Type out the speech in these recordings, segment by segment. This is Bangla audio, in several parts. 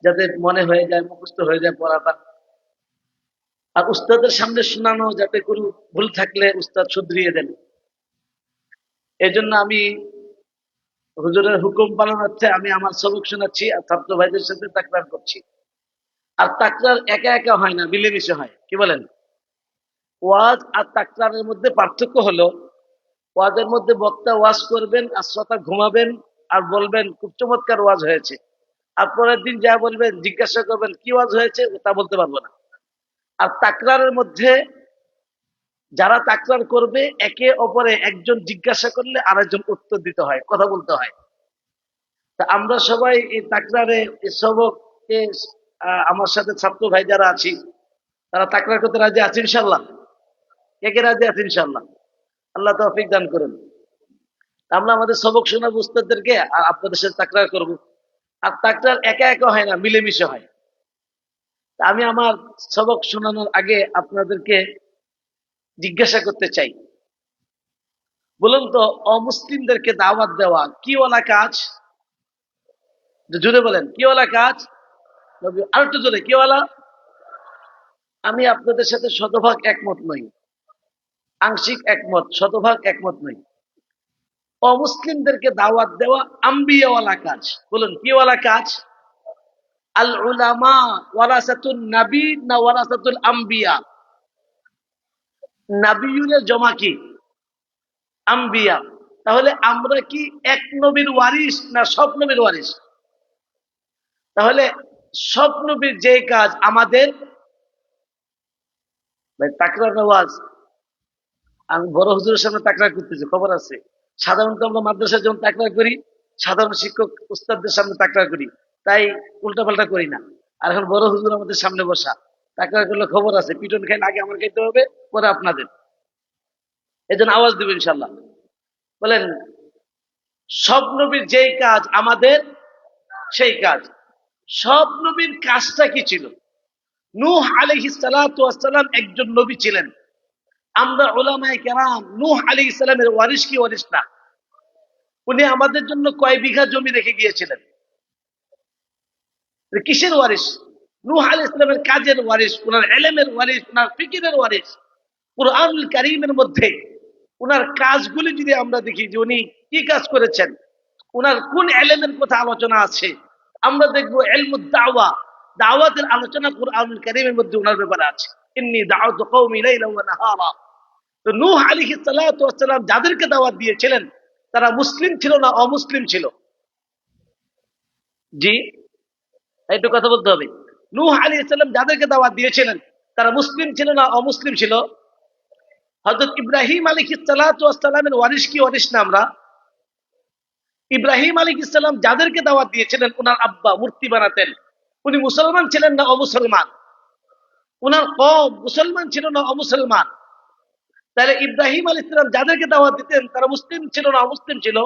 যাতে মনে হয়ে যায়, মুখস্থ হয়ে যায় পড়াটা। আর উস্তাদের সামনে শোনানো, যাতে কোনো ভুল থাকলে উস্তাদ শুধরিয়ে দেন। এই জন্য আমি হুজুরের হুকুম পালন হচ্ছে, আমি আমার সবক শোনাচ্ছি আর ছাত্র ভাইদের সাথে তাকরার করছি। আর তাকরার একা একা হয় না, মিলেমিশে হয়। কি বলেন? ওয়াজ আর তাকরারের মধ্যে পার্থক্য হলো, ওয়াজের মধ্যে বক্তা ওয়াজ করবেন আর শ্রোতা ঘুমাবেন আর বলবেন খুব চমৎকার ওয়াজ হয়েছে। আর পরের দিন যা বলবেন, জিজ্ঞাসা করবেন কি ওয়াজ হয়েছে, তা বলতে পারবো না। আর তাকরারের মধ্যে যারা তাকরার করবে, একে অপরে একজন জিজ্ঞাসা করলে আরেকজন উত্তর দিতে হয়, কথা বলতে হয়। তা আমরা সবাই এই তাকরারে, এই সবকে আমার সাথে ছাত্র ভাই যারা আছি, তারা তাকরার করতে রাজি আছে ইনশাল্লাহ? কে কে রাজি আছে ইনশাল্লাহ? আল্লাহ তৌফিক দান করেন। আমরা আমাদের সবক শোনাবো উস্তাদদেরকে, আর আপনাদের সাথে তাকরার করব। আর তাকরার একা একা হয় না, মিলেমিশে হয়। তা আমি আমার সবক শোনানোর আগে আপনাদেরকে জিজ্ঞাসা করতে চাই, বলুন তো, অমুসলিমদেরকে দাওয়াত দেওয়া কি ওয়ালা কাজ? জোরে বলেন, কি ওয়ালা কাজ? আর একটু জোরে, কি ওয়ালা? আমি আপনাদের সাথে শতভাগ একমত নই, আংশিক একমত, শতভাগ একমত নই। অমুসলিমদেরকে দাওয়াত দেওয়া আম্বিয়াওয়ালা কাজ। বলুন কি ওয়ালা কাজ? আল উলামা ওয়ারাসাতুন নবী না ওয়ারাসাতুল আম্বিয়া? নাবিয়ুলের জমা কি? আম্বিয়া। তাহলে আমরা কি এক নবীর ওয়ারিস না সব নবীর ওয়ারিস? তাহলে সব নবীর যে কাজ আমাদের, ভাই তাকরার ওয়াজ, আমি বড় হুজুরের সামনে তাকরার করতেছি, খবর আছে। সাধারণত আমরা মাদ্রাসায় যেমন তাকরার করি, সাধারণ শিক্ষক উস্তাদদের সামনে তাকরার করি, তাই উল্টাপাল্টা করি না। আর এখন বড় হুজুর আমাদের সামনে বসা, তাকরার করলে খবর আছে, পিটন খাইলে আগে আমার খাইতে হবে, পরে আপনাদের। এই জন্য আওয়াজ দেবেন ইনশাল্লাহ। বলেন, সব নবীর যেই কাজ আমাদের সেই কাজ। সব নবীর কাজটা কি ছিল? নূহ আলাইহিস সালাতু ওয়াস সালাম একজন নবী ছিলেন। আমরা উলামায়ে কেরাম নূহ আলাইহিস সালামের ওয়ারিস কি ওয়ারিস না? উনি আমাদের জন্য কয় বিঘা জমি রেখে গিয়েছিলেন? কিসের ওয়ারিস? নূহ আলাইহিস সালামের কাজের ওয়ারিস, ওনার ইলমের ওয়ারিস, ওনার ফিকিরের ওয়ারিস। কুরআনুল কারীমের মধ্যে ওনার কাজগুলি যদি আমরা দেখি যে উনি কি কাজ করেছেন, ওনার কোন ইলমের কথা আলোচনা আছে, আমরা দেখব ইলমুদ দাওয়া, দাওয়াতের আলোচনা কুরআনুল কারীমের মধ্যে ওনার ব্যাপারে আছে। ইন্নী দাউতু কওমি লাইলান ওয়া নাহারা। তো নূহ আলাইহিস সালাতু ওয়াস সালাম যাদেরকে দাওয়াত দিয়েছিলেন, তারা মুসলিম ছিল না অমুসলিম ছিল? জি, একটু কথা বলতে হবে। নূহ আলাইহিস সালাম যাদেরকে দাওয়াত দিয়েছিলেন, তারা মুসলিম ছিল না অমুসলিম ছিল? হযরত ইব্রাহিম আলাইহিস সালাতু ওয়াস সালামের ওয়ারিস কি ওয়ারিস না আমরা? ইব্রাহিম আলাইহিস সালাম যাদেরকে দাওয়াত দিয়েছিলেন, ওনার আব্বা মূর্তি বানাতেন, উনি মুসলমান ছিলেন না অমুসলমান? ওনার কওম মুসলমান ছিল না অমুসলমান? তাহলে ইব্রাহিম আলাইহিস সালাম যাদেরকে দাওয়াত দিতেন, তারা মুসলিম ছিল না অমুসলিম ছিল?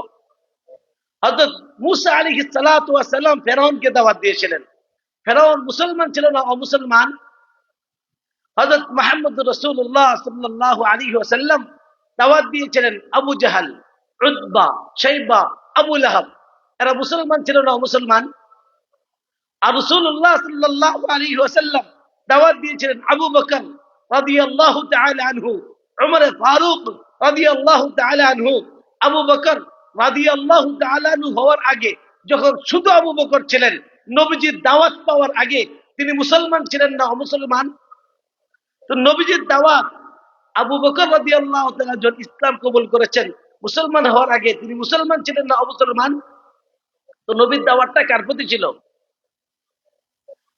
হযরত মূসা আলাইহিস সালাতু ওয়াস সালাম ফেরাউনকে দাওয়াত দিয়েছিলেন, ফেরাউন মুসলমান ছিল না অমুসলমান? হযরত মুহাম্মদুর রাসূলুল্লাহ সাল্লাল্লাহু আলাইহি ওয়াসাল্লাম দাওয়াত দিয়েছিলেন আবু জাহাল, উতবা, শাইবা, আবু লাহাব, এরা মুসলমান ছিল না মুসলমান? আর রাসূলুল্লাহ সাল্লাল্লাহু আলাইহি ওয়াসাল্লাম দাওয়াত দিয়েছিলেন আবু বকর রাদিয়াল্লাহু তাআলা আনহু, উমর ফারুক রাদিয়াল্লাহু তাআলা আনহু। আবু বকর রাদিয়াল্লাহু তাআলা আনহু হওয়ার আগে, যখন শুধু আবু বকর ছিলেন, নবীজির দাওয়াত পাওয়ার আগে তিনি মুসলমান ছিলেন না অমুসলমান? তো নবীজির দাওয়াত, আবু বকর রাদিয়াল্লাহু তাআলা যখন ইসলাম কবুল করেছেন, মুসলমান হওয়ার আগে তিনি মুসলমান ছিলেন না অমুসলমান? তো নবীর দাওয়াতটা কার প্রতি ছিল?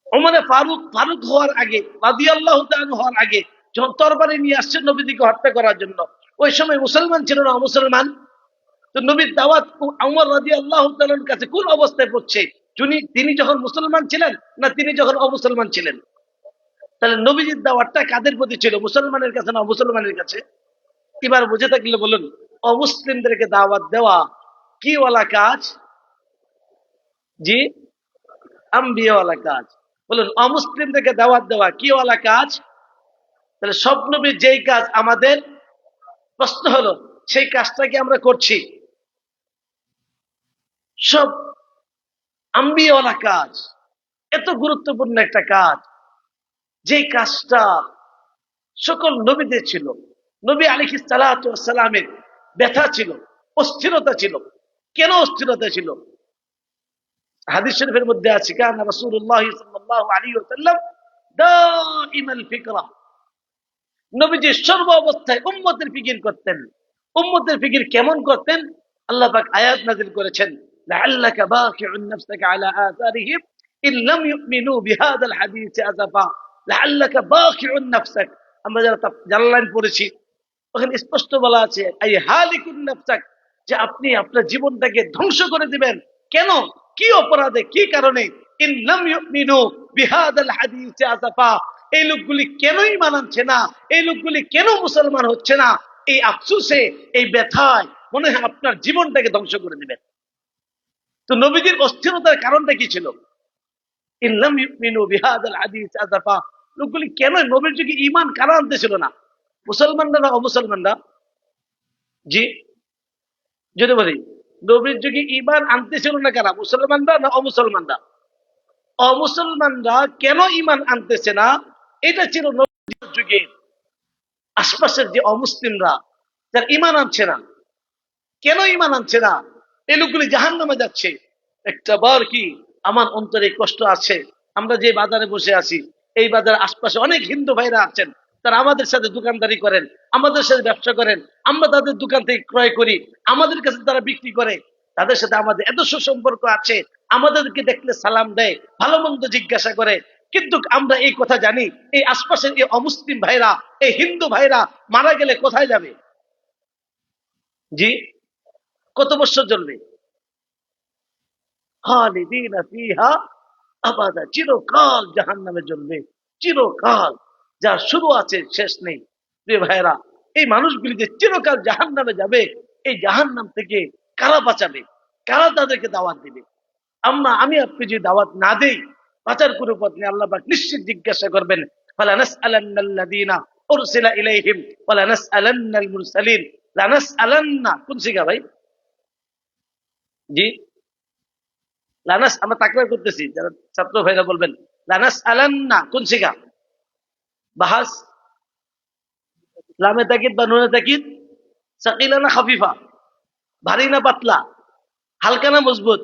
ওমরে ফারুক ফারুক হওয়ার আগে, রাদিয়াল্লাহু তাআলা হওয়ার আগে, যখন তরবারি নিয়ে আসছেন নবীজিকে হত্যা করার জন্য, ওই সময় মুসলমান ছিল না অমুসলমান? তো নবীর দাওয়াত ওমর রাদিয়াল্লাহু তাআলার কাছে কোন অবস্থায় পড়ছে? তিনি যখন মুসলমান ছিলেন না তিনি যখন অমুসলমান ছিলেন? তাহলে নবীজির দাওয়াতটা কাদের প্রতি ছিল, মুসলমানের কাছে না মুসলমানের কাছে? এবার বুঝে থাকলে বলুন, অমুসলিমদেরকে দাওয়াত দেওয়া কি ওয়ালা কাজ? জি, আম্বিয়াওয়ালা কাজ। বলুন, অমুসলিমদেরকে দাওয়াত দেওয়া কি ওয়ালা কাজ? তাহলে সব নবীর যেই কাজ আমাদের, প্রশ্ন হলো সেই কাজটা কি আমরা করছি? সব আম্বিয়াওয়ালা কাজ, এত গুরুত্বপূর্ণ একটা কাজ, যে কাজটা সকল নবীদের ছিল। নবী আলাইহিস সালাতু ওয়াস সালামের ব্যথা ছিল, অস্থিরতা ছিল। কেন অস্থিরতা ছিল? হাদিস শরীফের মধ্যে আছে, কানা রাসূলুল্লাহ সাল্লাল্লাহু আলাইহি ওয়াসাল্লাম দাইমাল ফিকরা, নবীজি সর্ব অবস্থায় উম্মতের ফিকির করতেন। উম্মতের ফিকির কেমন করতেন? আল্লাহ পাক আয়াত নাযিল করেছেন, লাআল্লাকা বাকিউন নাফসাকা আলা আথারিহিম ইন লাম ইউমিনু বিহাদাল হাদিস আযাফা। লাআল্লাকা বাকিউন নাফসাক, আমরা যারা জালালাইন পড়েছি ওখানে স্পষ্ট বলা আছে আই হালিকুন নাফসাক, যে আপনি আপনার জীবনটাকে ধ্বংস করে দিবেন। কেন? কি অপরাধে, কি কারণে? ইন লাম ইউমিনু বিহাদাল হাদিস আযাফা, এই লোকগুলি কেন ঈমান আনছে না, এই লোকগুলি কেন মুসলমান হচ্ছে না, এই আফসোসে, এই ব্যথায় মনে হয় আপনার জীবনটাকে ধ্বংস করে দিবেন। তো নবীজির অস্থিরতার কারণটা কি ছিল? ইল্লাম ইউমিনু বিহাদাল হাদিস আযাফা, লোকগুলি কেন নবীর যুগে ঈমান কারা আনতেছিল না? মুসলমানরা না অমুসলমানরা? জি, যদি বলি নবীর যুগে ঈমান আনতেছিল না কারা? মুসলমানরা না অমুসলমানরা? অমুসলমানরা কেন ঈমান আনতেছে না? এটা ছিল নবীর যুগে আশপাশের যে অমুসলিমরা, যারা ঈমান আনছে না। কেন ঈমান আনছে না? এই লোকগুলি জাহান্নামে যাচ্ছে। একটা বার কি আমার অন্তরে কষ্ট আছে। আমরা যে বাজারে বসে আছি, এই বাজারের আশপাশে অনেক হিন্দু ভাইরা আছেন, তারা আমাদের সাথে দোকানদারি করেন, আমাদের সাথে ব্যবসা করেন, আমরা তাদের দোকান থেকে ক্রয় করি, আমাদের কাছে তারা বিক্রি করে। তাদের সাথে আমাদের এত সুসম্পর্ক আছে, আমাদেরকে দেখলে সালাম দেয়, ভালো মন্দ জিজ্ঞাসা করে। কিন্তু আমরা এই কথা জানি, এই আশপাশের এই অমুসলিম ভাইরা, এই হিন্দু ভাইরা মারা গেলে কোথায় যাবে? জি, কত বছর চলবে? খালিদিনা ফিহা আবাদা, চিরকাল জাহান্নামে জ্বলবে, চিরকাল। যার শুরু আছে শেষ নেই। প্রিয় ভাইরা, এই মানুষগুলি যে চিরকাল জাহান্নামে যাবে, এই জাহান্নাম থেকে কারা বাঁচাবে? কারা তাদেরকে দাওয়াত দিবে? আমি আপনি যদি দাওয়াত না দেই, বাঁচার কোনো পথ নেই। আল্লাহ পাক নিশ্চিত জিজ্ঞাসা করবেন, ফালা নাসআলান্নাল্লাযীনা উরসিলা ইলাইহিম ওয়ালা নাসআলান্নাল মুরসালিন। লানাসআলান্না কোন সিগা ভাই? জি, লানাস, আমরা তাকরার করতেছি, যারা ছাত্র ভাইরা বলবেন লানাস আলান্না কোন শিখা? বাহাস, লামে তাকিদ বা নুনে তাকিদ? সাকিলা না খাফিফা? ভারী না পাতলা? হালকা না মজবুত?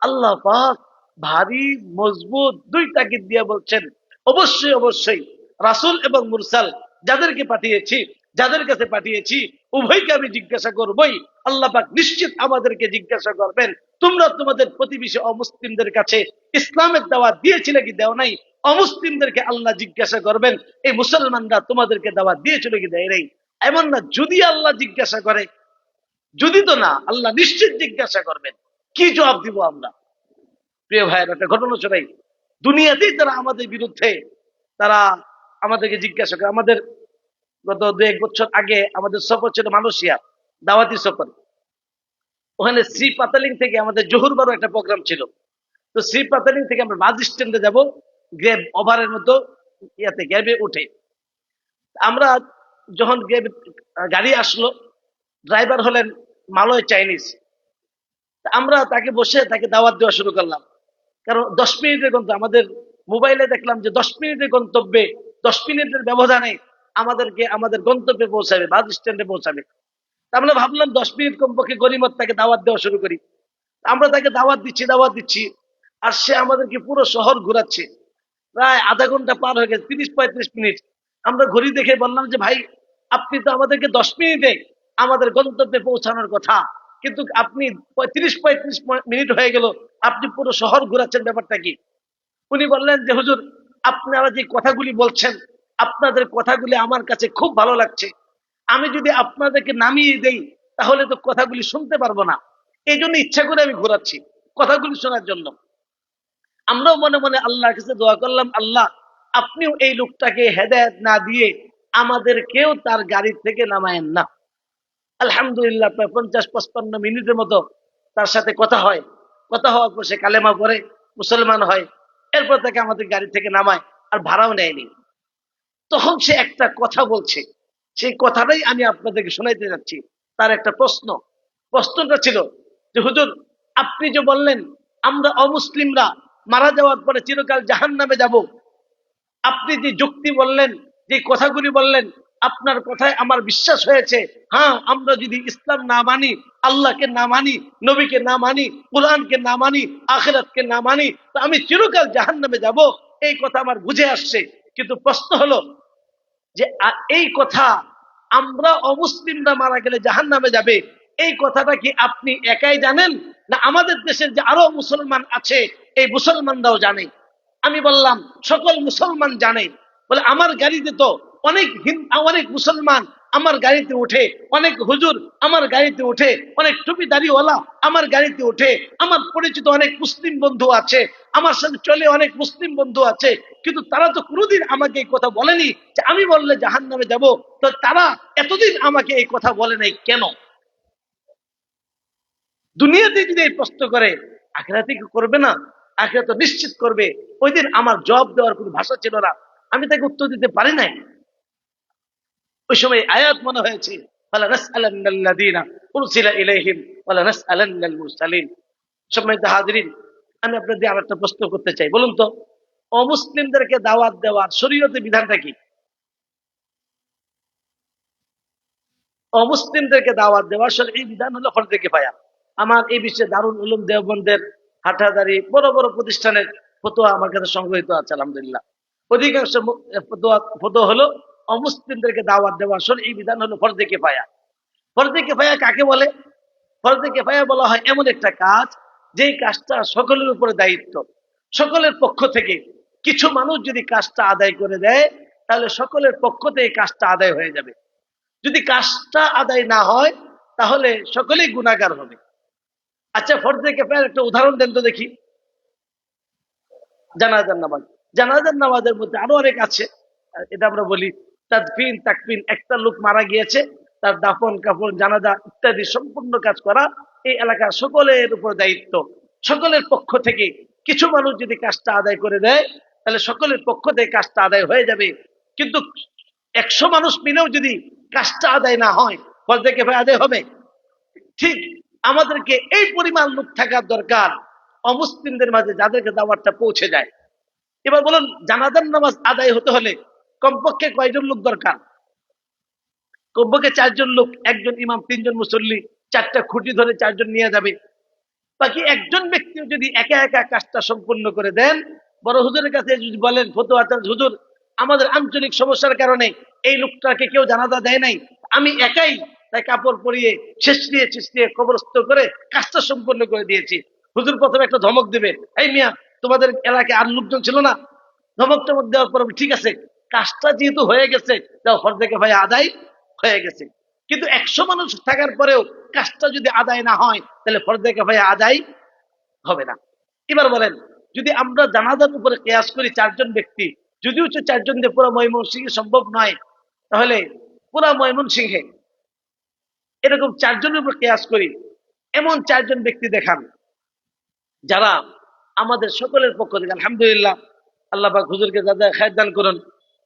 আল্লাহ পাক ভারী মজবুত দুই তাকিদ দিয়ে বলছেন, অবশ্যই অবশ্যই রাসূল এবং মুরসাল যাদেরকে পাঠিয়েছি, যাদের কাছে পাঠিয়েছি, উভয়কে আমি জিজ্ঞাসা করবই। আল্লাহ পাক নিশ্চিত আমাদেরকে জিজ্ঞাসা করবেন, তোমরা তোমাদের প্রতিবেশী অমুসলিমদের কাছে ইসলামের দাওয়াত দিয়েছিলে কি দেও নাই? অমুসলিমদেরকে আল্লাহ জিজ্ঞাসা করবেন, এই মুসলমানরা তোমাদেরকে দাওয়াত দিয়েছিল কি দেয় নাই? এমন না, যদি আল্লাহ জিজ্ঞাসা করে, যদি তো না, আল্লাহ নিশ্চিত জিজ্ঞাসা করবেন। কি জবাব দিব আমরা? প্রিয় ভাইয়ের একটা ঘটনা শোনাই। দুনিয়াতেই তারা আমাদের বিরুদ্ধে, তারা আমাদেরকে জিজ্ঞাসা করে। আমাদের গত 2-1 বছর আগে আমাদের সফর ছিল মালয়েশিয়া, দাওয়াতি সফর। ওখানে শ্রী পাতালিং থেকে আমাদের জহুর বারো একটা প্রোগ্রাম ছিল। তো শ্রী পাতালিং থেকে আমরা বাস স্ট্যান্ডে যাব, গ্যাব ওভারের মতো ইয়াতে গ্যাবে উঠে। আমরা যখন গাড়ি আসলো, ড্রাইভার হলেন মালয় চাইনিজ। আমরা তাকে বসে তাকে দাওয়াত দেওয়া শুরু করলাম। কারণ 10 মিনিটের গন্তব্য, আমাদের মোবাইলে দেখলাম যে 10 মিনিটের গন্তব্যে 10 মিনিটের ব্যবধানে আমাদেরকে আমাদের গন্তব্যে পৌঁছাবে, বাস স্ট্যান্ডে পৌঁছাবে। আমরা ভাবলাম 10 মিনিট কমপক্ষে গরিমত তাকে দাওয়াত দেওয়া শুরু করি। আমরা তাকে দাওয়াত দিচ্ছি, আর সে আমাদেরকে পুরো শহর ঘুরাচ্ছে। প্রায় আধা ঘন্টা পার হয়ে গেছে, 30-35 মিনিট। আমরা ঘড়ি দেখে বললাম যে ভাই, আপনি তো আমাদেরকে 10 মিনিটে আমাদের গন্তব্যে পৌঁছানোর কথা, কিন্তু আপনি 35-35 মিনিট হয়ে গেল, আপনি পুরো শহর ঘুরাচ্ছেন, ব্যাপারটা কি? উনি বললেন যে হুজুর, আপনারা যে কথাগুলি বলছেন, আপনাদের কথাগুলি আমার কাছে খুব ভালো লাগছে। আমি যদি আপনাদেরকে নামিয়ে দেই, তাহলে তো কথাগুলি শুনতে পারবো না। এই জন্য ইচ্ছা করে আমি ঘোরাচ্ছি, কথাগুলি শোনার জন্য। আমরাও মনে মনে আল্লাহর কাছে দোয়া করলাম, আল্লাহ আপনিও এই লোকটাকে হেদায়েত না দিয়ে আমাদেরকেও তার গাড়ি থেকে নামায়েন না। আলহামদুলিল্লাহ, প্রায় 50-55 মিনিটের মতো তার সাথে কথা হয়। কথা হওয়ার পর সে কালেমা পড়ে, মুসলমান হয়। এরপর তাকে আমাদের গাড়ি থেকে নামায়, আর ভাড়াও নেয়নি। তখন সে একটা কথা বলছে, সেই কথাটাই আমি আপনাদেরকে শোনাইতে যাচ্ছি। তার একটা প্রশ্নটা ছিল যে হুজুর, আপনি যে বললেন আমরা অমুসলিমরা মারা যাওয়ার পরে চিরকাল জাহান্নামে যাব, আপনি যে যুক্তি বললেন, যে কথাগুলি বললেন, আপনার কথায় আমার বিশ্বাস হয়েছে। হ্যাঁ, আমরা যদি ইসলাম না মানি, আল্লাহকে না মানি, নবীকে না মানি, কোরআনকে না মানি, আখিরাতকে না মানি, তো আমি চিরকাল জাহান্নামে যাব, এই কথা আমার বুঝে আসছে। কিন্তু প্রশ্ন হলো যে এই কথা আমরা অমুসলিমরা মারা গেলে জাহান্নামে যাবে, এই কথাটা কি আপনি একাই জানেন, না আমাদের দেশের যে আরো মুসলমান আছে এই মুসলমানরাও জানে? আমি বললাম সকল মুসলমান জানে। বলে আমার গাড়িতে তো অনেক অনেক মুসলমান আমার গাড়িতে উঠে, অনেক হুজুর আমার গাড়িতে উঠে, অনেক টুপিদারিওয়ালা আমার গাড়িতে উঠে, আমার পরিচিত অনেক মুসলিম বন্ধু আছে, আমার সাথে চলে অনেক মুসলিম বন্ধু আছে, কিন্তু তারা তো কোনোদিন আমাকে এই কথা বলেনি যে আমি বললে জাহান্নামে যাব। তো তারা এতদিন আমাকে এই কথা বলে নাই কেন? দুনিয়াতে যদি এই প্রশ্ন করে, আখিরাতে কি করবে না? আখিরাত তো নিশ্চিত করবে। ওই দিন আমার জবাব দেওয়ার কোনো ভাষা ছিল না, আমি তাকে উত্তর দিতে পারি নাই। ওই সময় আয়াত মনে হয়েছে, সম্মানিত হাজিরিন, আমি আপনাদের আর একটা প্রশ্ন করতে চাই। বলুন তো, অমুসলিমদেরকে দাওয়াত দেওয়ার শরীয়তে বিধানটা কি? অমুসলিমদেরকে দাওয়াত দেওয়ার এই বিধান হলো ফরজে কিফায়া। আমার এই বিষয়ে দারুল উলুম দেওবন্দের, হাটাদারি বড় বড় প্রতিষ্ঠানের ফতোয়া আমার কাছে সংগ্রহীত আছে আলহামদুলিল্লাহ। অধিকাংশ ফতোয়া হলো অমুসলিমদেরকে দাওয়াত দেওয়ার এই বিধান হলো ফরজে কিফায়া। ফরজে কিফায়া কাকে বলে? ফরজে কিফায়া বলা হয় এমন একটা কাজ, যেই কাজটা সকলের উপরে দায়িত্ব। সকলের পক্ষ থেকে কিছু মানুষ যদি কাজটা আদায় করে দেয়, তাহলে সকলের পক্ষ থেকে কাজটা আদায় হয়ে যাবে। যদি কাজটা আদায় না হয়, তাহলে সকলেই গুনাহগার হবে। আচ্ছা, ফরজে কিফায়ার একটা উদাহরণ দেন তো দেখি। জানাজার নামাজ। জানাজার নামাজের মধ্যে আরো অনেক আছে, এটা আমরা বলি তাদফিন তাকফিন। একটা লোক মারা গিয়েছে, তার দাফন কাফন জানাজা ইত্যাদি সম্পূর্ণ কাজ করা এই এলাকার সকলের উপর দায়িত্ব। সকলের পক্ষ থেকে কিছু মানুষ যদি কাজটা আদায় করে দেয়, তাহলে সকলের পক্ষ থেকে কাজটা আদায় হয়ে যাবে। কিন্তু 100 মানুষ মিলেও যদি কাজটা আদায় না হয়, ফরজে কিফায়া আদায় হবে? ঠিক আমাদেরকে এই পরিমাণ লোক থাকার দরকার অমুসলিমদের মাঝে, যাদেরকে দাওয়াতটা পৌঁছে যায়। এবার বলুন, জানাজার নামাজ আদায় হতে হলে কমপক্ষে কয়জন লোক দরকার? কমপক্ষে 4 জন লোক, একজন ইমাম, 3 জন মুসল্লি, 4টা খুঁটি ধরে 4 জন নিয়ে যাবে। বাকি একজন ব্যক্তিও যদি একা একা কাজটা সম্পূর্ণ করে দেন, বড় হুজুরের কাছে যদি বলেন ফতোয়া, হুজুর আমাদের আঞ্চলিক সমস্যার কারণে এই লোকটাকে কেউ জানাজা দেয় নাই, আমি একাই তাই কাপড় পরিয়ে ছেঁচড়িয়ে ছেঁচড়িয়ে কবরস্থ করে কাজটা সম্পূর্ণ করে দিয়েছি। হুজুর প্রথমে একটা ধমক দিবে, এই মিয়া তোমাদের এলাকায় আর লোকজন ছিল না? ধমকটা দেওয়ার পর ঠিক আছে, কাজটা যেহেতু হয়ে গেছে, তাও ফরজে কিফায়া আদায় হয়ে গেছে। কিন্তু 100 মানুষ থাকার পরেও কাজটা যদি আদায় না হয়, তাহলে ফরজে কিফায়া আদায় হবে না। এবার বলেন, যদি আমরা জানাজার উপরে কিয়াস করি 4 জন ব্যক্তি, যদিও 4 জন দিয়ে পুরো ময়মনসিংহে সম্ভব নয়, তাহলে পুরা ময়মনসিংহে এরকম 4 জনের উপর কিয়াস করি, এমন 4 জন ব্যক্তি দেখান যারা আমাদের সকলের পক্ষ থেকে, আলহামদুলিল্লাহ আল্লাহ পাক হুজুরকে যাতে খায়ের দান করুন,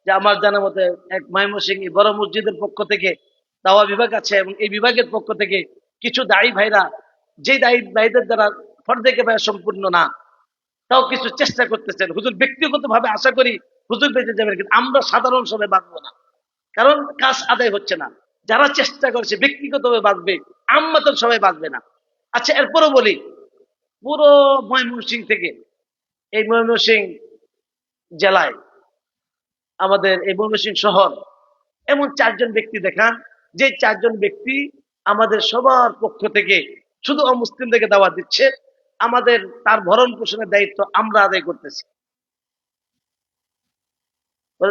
যে আমার জানা মতে এক ময়মনসিংহ বড় মসজিদের পক্ষ থেকে দাওয়া বিভাগ আছে, এবং এই বিভাগের পক্ষ থেকে কিছু দায়ী ভাইরা, যে দায়ী ভাইদের দ্বারা ফরজে কিফায়া সম্পূর্ণ না, তাও কিছু চেষ্টা করতেছেন। হুজুর ব্যক্তিগত ভাবে আশা করি হুজুর বেঁচে যাবেন, কিন্তু আমরা সাধারণ সবাই বাঁচবো না, কারণ কাজ আদায় হচ্ছে না। যারা চেষ্টা করছে ব্যক্তিগত ভাবে বাঁচবে, আম্মাতন সবাই বাঁচবে না। আচ্ছা, এরপরও বলি, পুরো ময়মনসিংহ থেকে, এই ময়মনসিংহ জেলায়, আমাদের এই ময়মনসিংহ শহর, এমন 4 জন ব্যক্তি দেখান, যে 4 জন ব্যক্তি আমাদের সবার পক্ষ থেকে শুধু অমুসলিমদেরকে দাওয়াত দিচ্ছে, আমাদের তার ভরণ পোষণের দায়িত্ব আমরা আদায় করতেছি।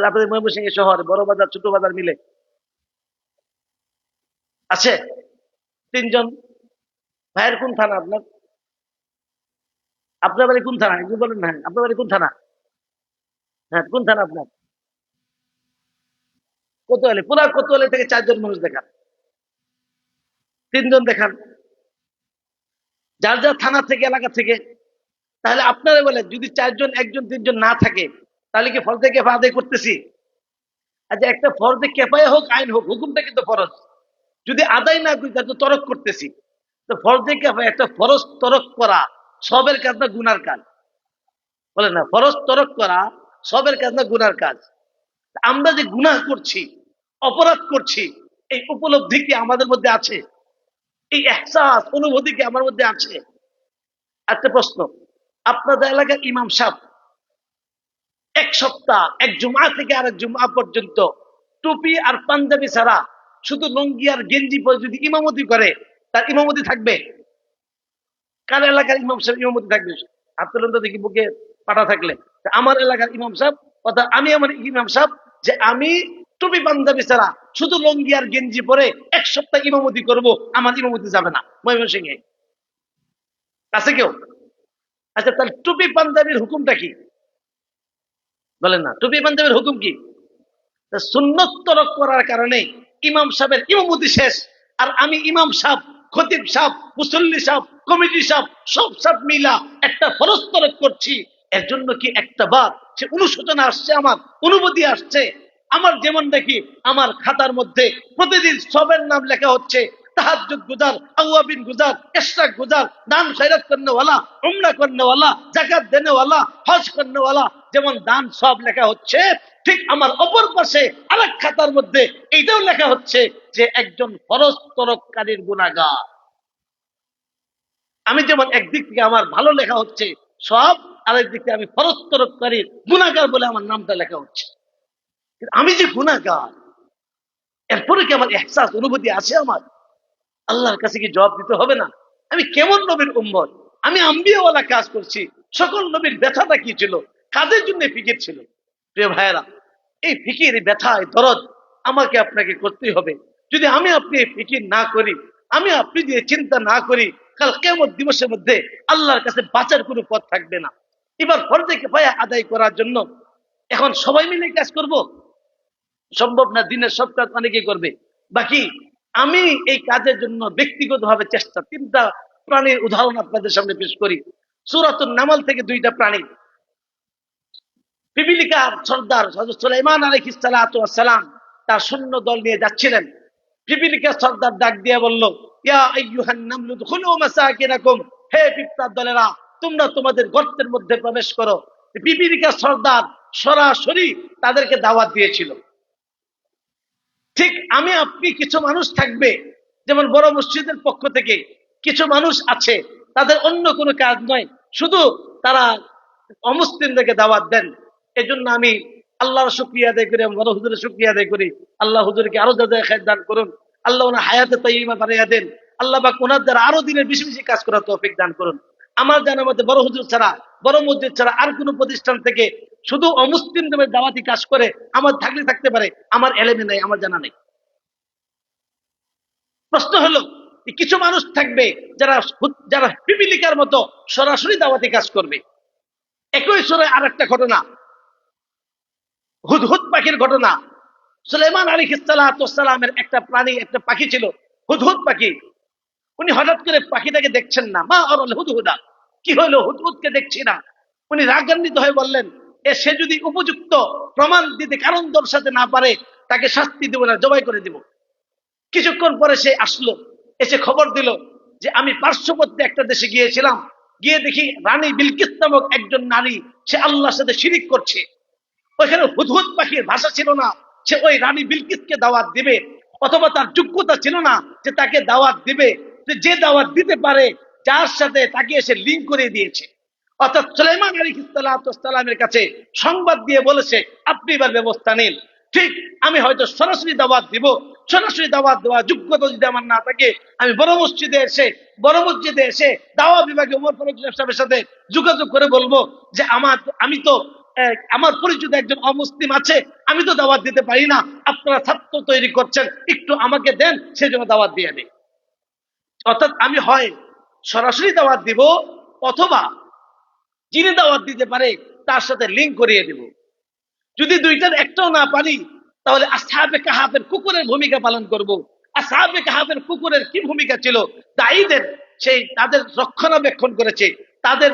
আপনাদের ময়মনসিংহ শহর বড় বাজার ছোট বাজার মিলে আছে 3 জন। ভাইয়ের কোন থানা আপনার? আপনার বাড়ি কোন থানা একটু বলেন না। আপনার বাড়ি কোন থানা? হ্যাঁ, কোন থানা আপনার? কোতোয়ালি। পুরা কোতোয়ালি থেকে 4 জন মানুষ দেখান, 3 জন দেখান, যার যার থানা থেকে, এলাকা থেকে। তাহলে আপনারা বলেন, যদি 4 জন, 1 জন, 3 জন না থাকে, তাহলে কি ফরজে কিফায়া আদায় করতেছি? আচ্ছা, একটা ফরজে কিফায়া হোক আইন হোক, হুকুমটা কিন্তু ফরজ। যদি আদায় না করি, তাহলে তরক করতেছি। তো ফরজে কিফায়া একটা ফরজ তরক করা সবের কাজ না গুনার কাজ? বলে না, ফরজ তরক করা সবের কাজ না, গুনার কাজ। আমরা যে গুনাহ করছি, অপরাধ করছি, এই উপলব্ধি কি আমাদের মধ্যে আছে? এই এহসাস, অনুভূতি কি আমার মধ্যে আছে? একটা প্রশ্ন, আপনাদের এলাকার ইমাম সাহেব এক সপ্তাহ, এক জুমা থেকে আরেক জুমা পর্যন্ত টুপি আর পাঞ্জাবি ছাড়া শুধু লুঙ্গি আর গেঞ্জি পরে যদি ইমামতি করে, তার ইমামতি থাকবে? কার এলাকার ইমাম সাহেব ইমামতি থাকবে? আপনার তো দেখি বুকে পাটা থাকলে। আমার এলাকার ইমাম সাহেব, অর্থাৎ আমি আমার ইমাম সাহেব, যে আমি টুপি পাঞ্জাবি ছাড়া শুধু লুঙ্গি আর গেঞ্জি পরে এক সপ্তাহ ইমামতি করব, আমার ইমামতি যাবে না ময়মনসিংহে? আছে কেউ? আচ্ছা, তাহলে টুপি পাঞ্জাবির হুকুমটা কি? বলেন না, টুপি পাঞ্জাবির হুকুম কি? সুন্নত তরক করার কারণে ইমাম সাহেবের ইমামতি শেষ, আর আমি ইমাম সাহেব, খতিব সাহেব, মুসল্লি সাহেব, কমিটি সাহেব, সব সাহেব মিলা একটা ফরজ তরক করছি। এর জন্য কি একটা বার সে অনুশোচনা আসছে, আমার অনুভূতি আসছে? আমার যেমন দেখি আমার খাতার মধ্যে প্রতিদিন সবের নাম লেখা হচ্ছে, তাহাজ্জুদ গুজার, আওয়াবিন গুজার, ইশরাক গুজার, দান খয়রাত করনেওয়ালা, উমরা করনেওয়ালা, যাকাত দেনেওয়ালা, হজ করনেওয়ালা, যেমন দান সব লেখা হচ্ছে, ঠিক আমার অপর পাশে আরেক খাতার মধ্যে এইটাও লেখা হচ্ছে যে একজন ফরজ তরককারীর গুনাহগার। আমি যেমন একদিক থেকে আমার ভালো লেখা হচ্ছে সব, আরেক দিক থেকে আমি ফরজ তরককারীর গুনাহগার বলে আমার নামটা লেখা হচ্ছে। আমি যে গুনাহগার, এরপরে কি আমার এহসাস, অনুভূতি আছে আমার? আল্লাহর কাছে কি জবাব দিতে হবে না? আমি কেমন নবীর উম্মত? আমি আম্বিয়াওয়ালা কাজ করছি। সকল নবীর ব্যথাটা কি ছিল? কাজের জন্য ফিকির ছিল। প্রিয় ভাইয়েরা, এই ফিকির, এই ব্যথা, এই দরদ আমাকে আপনাকে করতেই হবে। যদি আমি আপনি এই ফিকির না করি, আমি আপনি যে চিন্তা না করি, কাল কিয়ামত দিবসের মধ্যে আল্লাহর কাছে বাঁচার কোনো পথ থাকবে না। এবার ফরজে কিফায়া আদায় করার জন্য এখন সবাই মিলে কাজ করব, সম্ভব না। দিনের সব কাজ অনেকেই করবে, বাকি আমি এই কাজের জন্য ব্যক্তিগতভাবে চেষ্টা। তিনটা প্রাণীর উদাহরণ আপনাদের সামনে পেশ করি। সূরাতুন নামল থেকে দুইটা প্রাণী। পিপিলিকার সর্দার হযরত সুলাইমান আলাইহিস সালাতু ওয়াস সালাম তার সৈন্য দল নিয়ে যাচ্ছিলেন। পিপিলিকার সর্দার ডাক দিয়ে বলল, ইয়া আইয়ুহান নামলু দুখুলু মাসাকিনাকুম, হে পিঁপড়ার দলেরা, তোমরা তোমাদের গর্তের মধ্যে প্রবেশ করো। পিপিলিকার সর্দার সরাসরি তাদেরকে দাওয়াত দিয়েছিল। ঠিক আমি আপনি কিছু মানুষ থাকবে, যেমন বড় মসজিদের পক্ষ থেকে কিছু মানুষ আছে, তাদের অন্য কোনো কাজ নয়, শুধু তারা অমুসলিমদেরকে দাওয়াত দেন। এজন্য আমি আল্লাহর শুকরিয়া আদায় করি, বড় হুজুরের শুকরিয়া আদায় করি। আল্লাহ হুজুরকে আরো জাযায়ে খায়র দান করুন, আল্লাহ ওনার হায়াতে তাইয়্যিবা বাড়াইয়া দেন, আল্লাহ পাক ওনার দ্বারা আরো দিনের বেশি বেশি কাজ করার তৌফিক দান করুন। আমার জানার মধ্যে বড় হুজুর ছাড়া, বড় মসজিদ ছাড়া আর কোন প্রতিষ্ঠান থেকে শুধু অমুসলিমদের দাওয়াতি কাজ করে আমার থাকলে থাকতে পারে, আমার এলেমে নাই, আমার জানা নেই। প্রশ্ন হলো, কিছু মানুষ থাকবে যারা যারা পিপিলিকার মতো সরাসরি দাওয়াতি কাজ করবে। একই সুরে আর একটা ঘটনা, হুদহুদ পাখির ঘটনা। সুলাইমান আলাইহিস সালামের একটা প্রাণী, একটা পাখি ছিল, হুদহুদ পাখি। উনি হঠাৎ করে পাখিটাকে দেখছেন না। মা আরাল হুদহুদা, কি হলো, হুদহুদকে দেখছি না। উনি রাগান্বিত হয়ে বললেন, সে যদি উপযুক্ত প্রমাণ দিতে, কারণ দর্শাতে না পারে, তাকে শাস্তি দেব না, জবাই করে দিব। কিছুক্ষণ পরে সে আসলো, এসে খবর দিল যে আমি পার্শ্ববর্তী একটা দেশে গিয়েছিলাম, গিয়ে দেখি রানী বিলকিস নামক একজন নারী, সে আল্লাহর সাথে শিরিক করছে। ওইখানে হুদহুদ পাখির ভাষা ছিল না সে ওই রানী বিলকিসকে দাওয়াত দিবে, অথবা তার যোগ্যতা ছিল না যে তাকে দাওয়াত দিবে। যে দাওয়াত দিতে পারে, যার সাথে তাকে এসে লিঙ্ক করে দিয়েছে। অর্থাৎ সুলাইমান আলাইহিস সালামের কাছে সংবাদ দিয়ে বলেছে, আপনি এবার ব্যবস্থা নিন। ঠিক আমি হয়তো সরাসরি দাওয়াত দিব, সরাসরি দাওয়াত দেওয়া যোগ্যতা যদি আমার না থাকে, আমি বড় মসজিদে এসে দাওয়া বিভাগে ওমর ফারুক সাহেবের সাথে যোগাযোগ করে বলবো যে আমি তো আমার পরিচিত একজন অমুসলিম আছে, আমি তো দাওয়াত দিতে পারি না, আপনারা ছাত্র তৈরি করছেন, একটু আমাকে দেন, সেজন্য দাওয়াত দিয়ে দেয়। অর্থাৎ আমি হয় সরাসরি দাওয়াত দিব, অথবা যিনি দাওয়াত দিতে পারে তার সাথে লিঙ্ক করিয়ে দিব। যদি দুইটার একটাও না পারি, তাহলে আসহাবে কাহাফের কুকুরের ভূমিকা পালন করব। আসহাবে কাহাফের কুকুরের কি ভূমিকা ছিল? দায়ীদের সেই তাদের রক্ষণাবেক্ষণ করেছে, তাদের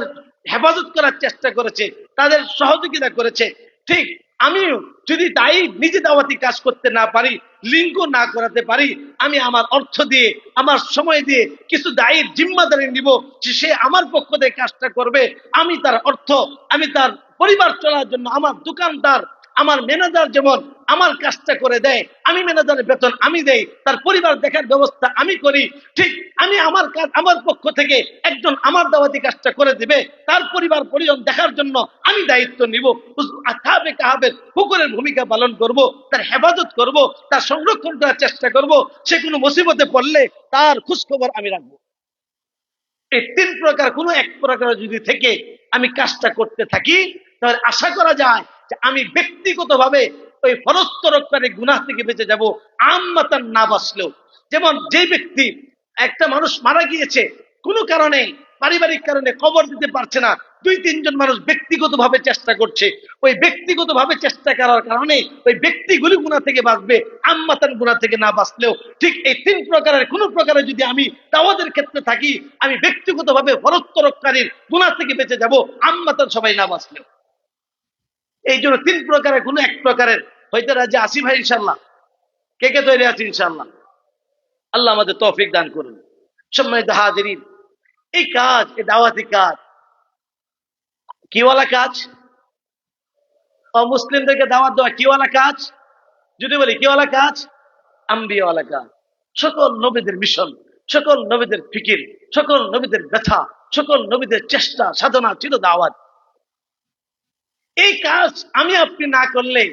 হেফাজত করার চেষ্টা করেছে, তাদের সহযোগিতা করেছে। ঠিক আমি যদি তাই নিজে দাওয়াতি কাজ করতে না পারি, লিঙ্ক না করাতে পারি, আমি আমার অর্থ দিয়ে, আমার সময় দিয়ে কিছু দায়ীর জিম্মাদারি নিব যে সে আমার পক্ষ থেকে কাজটা করবে। আমি তার অর্থ, আমি তার পরিবার চলার জন্য, আমার দোকানদার, আমার ম্যানেজার যেমন আমার কাজটা করে দেয়, আমি ম্যানেজারের বেতন আমি দেই, তার পরিবার দেখার ব্যবস্থা আমি করি, ঠিক আমি আমার কাজ, আমার পক্ষ থেকে একজন আমার দাওয়াতি কাজটা করে দিবে, তার পরিবার পরিজন দেখার জন্য আমি দায়িত্ব নিব। আসাবে কাহাবের কুকুরের ভূমিকা পালন করব, তার হেফাজত করব, তার সংরক্ষণ করার চেষ্টা করব, সে কোনো মুসিবতে পড়লে তার খোঁজখবর আমি রাখবো। এই তিন প্রকার কোনো এক প্রকার যদি থেকে আমি কাজটা করতে থাকি, তাহলে আশা করা যায় যে আমি ব্যক্তিগতভাবে ওই ফরস্তরকারী গুনাহ থেকে বেঁচে যাব, আম্মাতান না বাঁচলেও। যেমন যে ব্যক্তি, একটা মানুষ মারা গিয়েছে কোনো কারণে, পারিবারিক কারণে কবর দিতে পারছে না, দুই তিনজন মানুষ ব্যক্তিগতভাবে চেষ্টা করছে, ওই ব্যক্তিগতভাবে চেষ্টা করার কারণে ওই ব্যক্তিগুলি গুনাহ থেকে বাঁচবে, আম্মাতান গুনাহ থেকে না বাঁচলেও। ঠিক এই তিন প্রকারের কোন প্রকারে যদি আমি দাওয়াতের ক্ষেত্রে থাকি, আমি ব্যক্তিগতভাবে ফরস্তরকারীর গুনাহ থেকে বেঁচে যাব, আম্মাতান সবাই না বাঁচলেও। এই জন্য তিন প্রকারের কোন এক প্রকারের হইতে রাজি আসি ভাই ইনশাল্লাহ। কে কে তৈরি আছি ইনশাল্লাহ? আল্লাহ আমাদের তৌফিক দান করুন। সম্মানিত হাজিরিন, এই কাজ, এই দাওয়াতি কাজ কিওয়ালা কাজ? অমুসলিমদেরকে দাওয়াত দেওয়া কিওয়ালা কাজ? যদি বলি কিওয়ালা কাজ, আম্বিয়াওয়ালা কাজ। সকল নবীদের মিশন, সকল নবীদের ফিকির, সকল নবীদের ব্যথা, সকল নবীদের চেষ্টা সাধনা ছিল দাওয়াত। এই কাজ আমি আপনি না করলে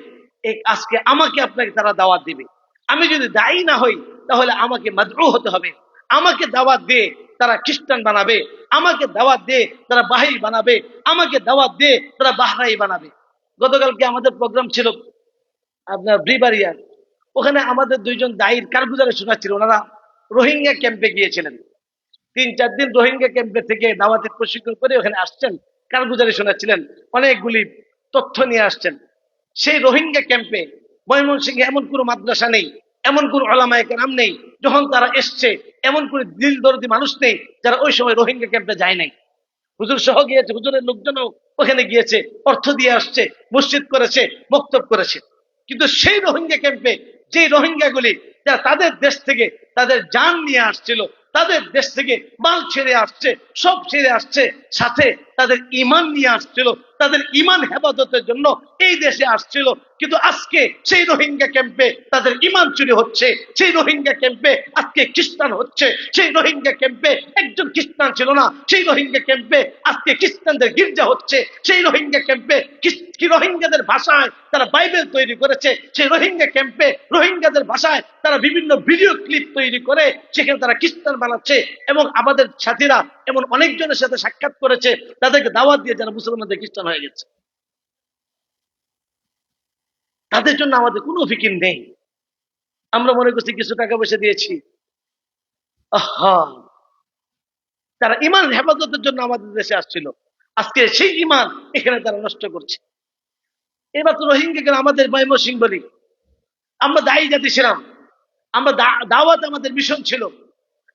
এই আজকে আমাকে আপনাকে তারা দাওয়াত দিবে। আমি যদি দায়ী না হই তাহলে আমাকে মাদরু হতে হবে। আমাকে দাওয়াত দিয়ে তারা খ্রিস্টান বানাবে, আমাকে দাওয়াত দিয়ে তারা বাহাই বানাবে, আমাকে দাওয়াত দিয়ে তারা বাহরাই বানাবে। গতকালকে আমাদের প্রোগ্রাম ছিল আপনার ব্রিবারিয়া, ওখানে আমাদের দুইজন দায়ীর কারগুজারে শোনাচ্ছিল। ওনারা রোহিঙ্গা ক্যাম্পে গিয়েছিলেন, 3-4 দিন রোহিঙ্গা ক্যাম্পে থেকে দাওয়াতের প্রশিক্ষণ করে ওখানে আসছেন, কারগুজারি শোনাচ্ছিলেন, অনেকগুলি তথ্য নিয়ে আসছেন। সেই রোহিঙ্গা ক্যাম্পে ময়মনসিংহে এমন কোনো মাদ্রাসা নেই, এমন কোন ওলামায়ে কেরাম নেই, যখন তারা এসছে এমন কোন দিল দরদি মানুষ নেই যারা ওই সময় রোহিঙ্গা ক্যাম্পে যায় নাই। হুজুর সহ গিয়েছে, হুজুরের লোকজনও ওখানে গিয়েছে, অর্থ দিয়ে আসছে, মসজিদ করেছে, বক্তব্য করেছে। কিন্তু সেই রোহিঙ্গা ক্যাম্পে যে রোহিঙ্গাগুলি যারা তাদের দেশ থেকে তাদের জান নিয়ে আসছিল, তাদের দেশ থেকে মাল ছেড়ে আসছে, সব ছেড়ে আসছে, সাথে তাদের ইমান নিয়ে আসছিল, তাদের ইমান হেফাজতের জন্য এই দেশে আসছিল। কিন্তু আজকে সেই রোহিঙ্গা ক্যাম্পে তাদের ইমান চুরি হচ্ছে, সেই রোহিঙ্গা ক্যাম্পে আজকে খ্রিস্টান হচ্ছে, সেই রোহিঙ্গা ক্যাম্পে একজন খ্রিস্টান ছিল না, সেই রোহিঙ্গা ক্যাম্পে আজকে খ্রিস্টানদের গির্জা হচ্ছে, সেই রোহিঙ্গা ক্যাম্পে রোহিঙ্গাদের ভাষায় তারা বাইবেল তৈরি করেছে, সেই রোহিঙ্গা ক্যাম্পে রোহিঙ্গাদের ভাষায় তারা বিভিন্ন ভিডিও ক্লিপ তৈরি করে সেখানে তারা খ্রিস্টান বানাচ্ছে। এবং আমাদের সাথীরা এমন অনেকজনের সাথে সাক্ষাৎ করেছে, তাদেরকে দাওয়াত দিয়ে যারা মুসলমানদের খ্রিস্টান হয়ে গেছে। তাদের জন্য আমাদের কোনো ফিকির নেই। আমরা মনে করছি কিছু টাকা পয়সা দিয়েছি, আহা, তারা ইমান হেফাজতের জন্য আমাদের দেশে আসছিল, আজকে সেই ইমান এখানে তারা নষ্ট করছে। এবার তো রোহিঙ্গা আমাদের ময়মনসিংহ বলি, আমরা দায়ী জাতি ছিলাম, আমরা দাওয়াত আমাদের মিশন ছিল।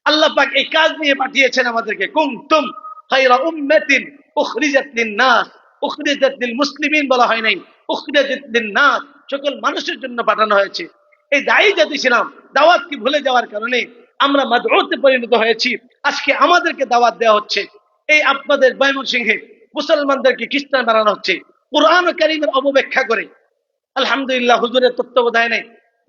আল্লাহ পাক এই কাজ নিয়ে পাঠিয়েছেন আমাদেরকে, কুনতুম খায়রা উম্মাতিন উখরিজাত লিন-নাস, উখরিজাত লিল-মুসলিমিন বলা হয় নাই, উখরিজাত লিন-নাস, সকল মানুষের জন্য পাঠানো হয়েছে। এই দায়ী জাতি ছিলাম, দাওয়াতকে ভুলে যাওয়ার কারণে আমরা মাদউতে পরিণত হয়েছি। আজকে আমাদেরকে দাওয়াত দেওয়া হচ্ছে, এই আপনাদের ময়মনসিংহে মুসলমানদেরকে খ্রিস্টান বানানো হচ্ছে কুরআন ও কারীমের অবব্যাখ্যা করে। আলহামদুলিল্লাহ, হুজুরের তত্ত্বাবধানে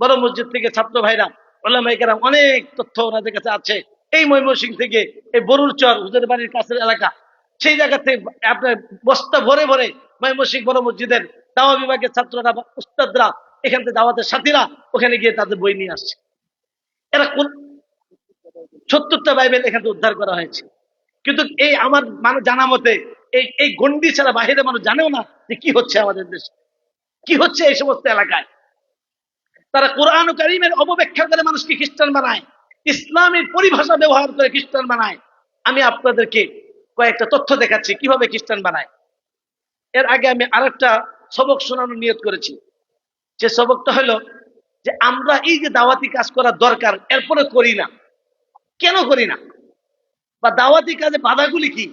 বড় মসজিদ থেকে ছাত্র ভাইরা, ওলামায়ে কেরাম অনেক তথ্য ওনাদের কাছে আছে। এই ময়মনসিংহ থেকে এই বরুর চর হুজুরের বাড়ির কাছের এলাকা, সেই জায়গা থেকে আপনার বস্তা ভরে ভরে ময়মনসিংহ বড় মসজিদের দাওয়া বিভাগের ছাত্ররা, উস্তাদরা, এখান থেকে দাওয়াতের সাথীরা ওখানে গিয়ে তাদের বই নিয়ে আসছে। এরা কোন 70টা বাইবেল এখান থেকে উদ্ধার করা হয়েছে। কিন্তু এই আমার মানুষ জানা মতে এই এই গন্ডি ছাড়া বাহিরে মানুষ জানেও না যে কি হচ্ছে আমাদের দেশে, কি হচ্ছে এই সমস্ত এলাকায়। তারা কোরআন ও কারীমের অপব্যাখ্যা করে মানুষকে খ্রিস্টান বানায়, ইসলামের পরিভাষা ব্যবহার করে খ্রিস্টান বানায়। আমি আপনাদেরকে কয়েকটা তথ্য দেখাচ্ছি কিভাবে খ্রিস্টান বানায়। এর আগে আমি আরেকটা সবক শোনানোর নিয়ত করেছি। যে সবকটা হলো যে আমরা এই যে দাওয়াতি কাজ করার দরকার এরপরে করি না, কেন করি না, বা দাওয়াতি কাজে বাধাগুলি কি?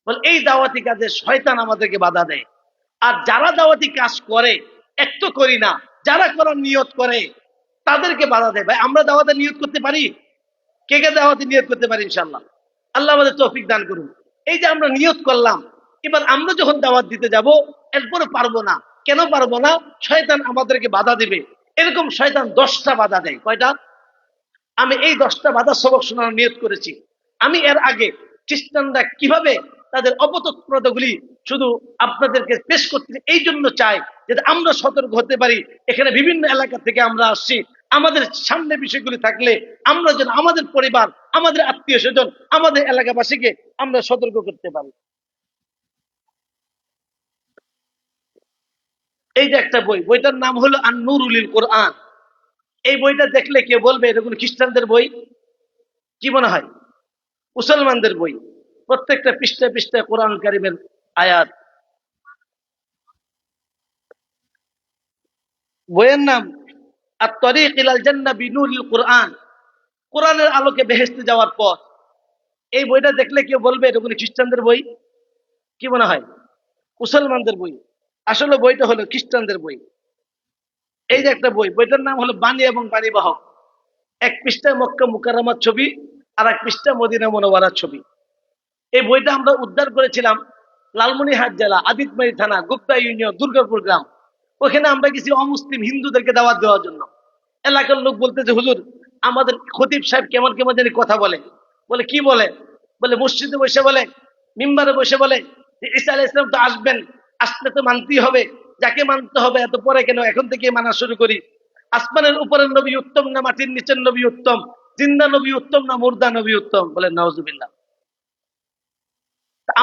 বল, এই দাওয়াতি কাজে শয়তান আমাদেরকে বাধা দেয়। আর যারা দাওয়াতি কাজ করে এক তো করি না, যারা করার নিয়ত করে তাদেরকে বাধা দেয়। ভাই আমরা দাওয়াতে নিয়ত করতে পারি? কে কে দাওয়াতে নিয়ত করতে পারি? ইনশাল্লাহ আল্লাহ আমাদের তৌফিক দান করুন। এই যে আমরা নিয়ত করলাম, এবার আমরা যখন দাওয়াত দিতে যাব এরপরে পারবো না। কেন পারবো না? শয়তান আমাদেরকে বাধা দিবে। এরকম শয়তান 10টা বাধা দেয়। কয়টা? আমি এই 10টা বাধা সবক শোনার নিয়ত করেছি। আমি এর আগে খ্রিস্টানরা কিভাবে তাদের অপতৎপরতাগুলি শুধু আপনাদেরকে পেশ করতে এই জন্য চাই যাতে আমরা সতর্ক হতে পারি। এখানে বিভিন্ন এলাকা থেকে আমরা আসছি, আমাদের সামনে বিষয়গুলি থাকলে আমরা যেন আমাদের পরিবার, আমাদের আত্মীয় স্বজন, আমাদের এলাকাবাসীকে আমরা সতর্ক করতে পারি। এই যে একটা বই, বইটার নাম হলো আন-নূরুল কোরআন। এই বইটা দেখলে কেউ বলবে এটা কোন খ্রিস্টানদের বই? কি মনে হয়? মুসলমানদের বই। প্রত্যেকটা পৃষ্ঠায় পৃষ্ঠায় কোরআন কারিমের আয়াত। বইয়ের নাম আত-তরিক ইলাল জান্নাহ বিনুরিল কোরআন, কোরআনের আলোকে বেহেশতে যাওয়ার পথ। এই বইটা দেখলে কেউ বলবে এটা কোন খ্রিস্টানদের বই? কি মনে হয়? মুসলমানদের বই। আসলে বইটা হলো খ্রিস্টানদের বই। এই যে একটা বই, বইটার নাম হলো বাণী এবং বাণীবাহক। এক পৃষ্ঠায় মক্কা মুকাররমার ছবি, আর এক পৃষ্ঠায় মদিনা মুনাওয়ারার ছবি। এই বইটা আমরা উদ্ধার করেছিলাম লালমনিরহাট জেলা, আদিতমারি থানা, গুপ্তা ইউনিয়ন, দুর্গাপুর গ্রাম। ওখানে আমরা কিছু অমুসলিম হিন্দুদেরকে দাওয়াত দেওয়ার জন্য। এলাকার লোক বলতেছে, হুজুর আমাদের খতিব সাহেব কেমন কেমন জানি কথা বলে। বলে কি বলে? বলে মসজিদে বসে বলে, মিম্বারে বসে বলে যে ঈসা আলাইহিস সালাম তো আসবেন, আসলে তো মানতেই হবে। যাকে মানতে হবে এত পরে কেন, এখন থেকে মানা শুরু করি। আসমানের উপরের নবী উত্তম না মাটির নিচের নবী উত্তম? জিন্দা নবী উত্তম না মুর্দা নবী উত্তম? বলে নাউজুবিল্লাহ।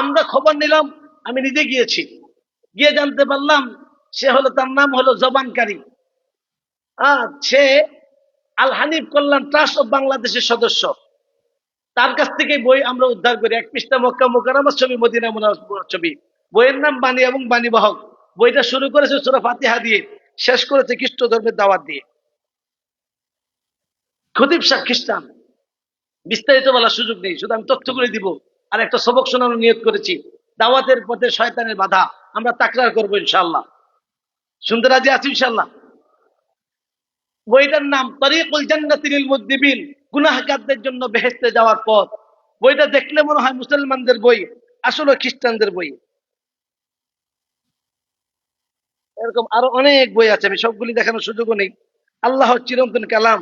আমরা খবর নিলাম, আমি নিজে গিয়েছি, গিয়ে জানতে পারলাম সে হলো, তার নাম হলো জবানকারী। সে আল হানিফ কল্যাণ ট্রাস্ট অফ বাংলাদেশের সদস্য। তার কাছ থেকে বই আমরা উদ্ধার করি। এক পৃষ্ঠা মক্কা মুকাররমার ছবি, মদিনা মুনাওয়ারার ছবি। বইয়ের নাম বাণী এবং বাণীবাহক। বইটা শুরু করেছে সূরা ফাতিহা দিয়ে, শেষ করেছে খ্রিস্ট ধর্মের দাওয়াত দিয়ে। খতিব সাহেব খ্রিস্টান। বিস্তারিত বলার সুযোগ নেই, শুধু আমি তথ্যগুলি দিব। আর একটা সবক শোনানোর নিয়ত করেছি। দাওয়াতের পথে শয়তানের বাধা আমরা তাকরার করবো ইনশাআল্লাহ। শুনতে রাজি আছি ইনশাআল্লাহ? বইটার নাম তরিকুল জান্নাতি লিল মুযনিবিন, গুনাহগারদের জন্য বেহেশতে যাওয়ার পথ। বইটা দেখলে মনে হয় মুসলমানদের বই, আসলে খ্রিস্টানদের বই। এরকম আরো অনেক বই আছে, আমি সবগুলি দেখানোর সুযোগও নেই। আল্লাহর চিরন্তন কালাম,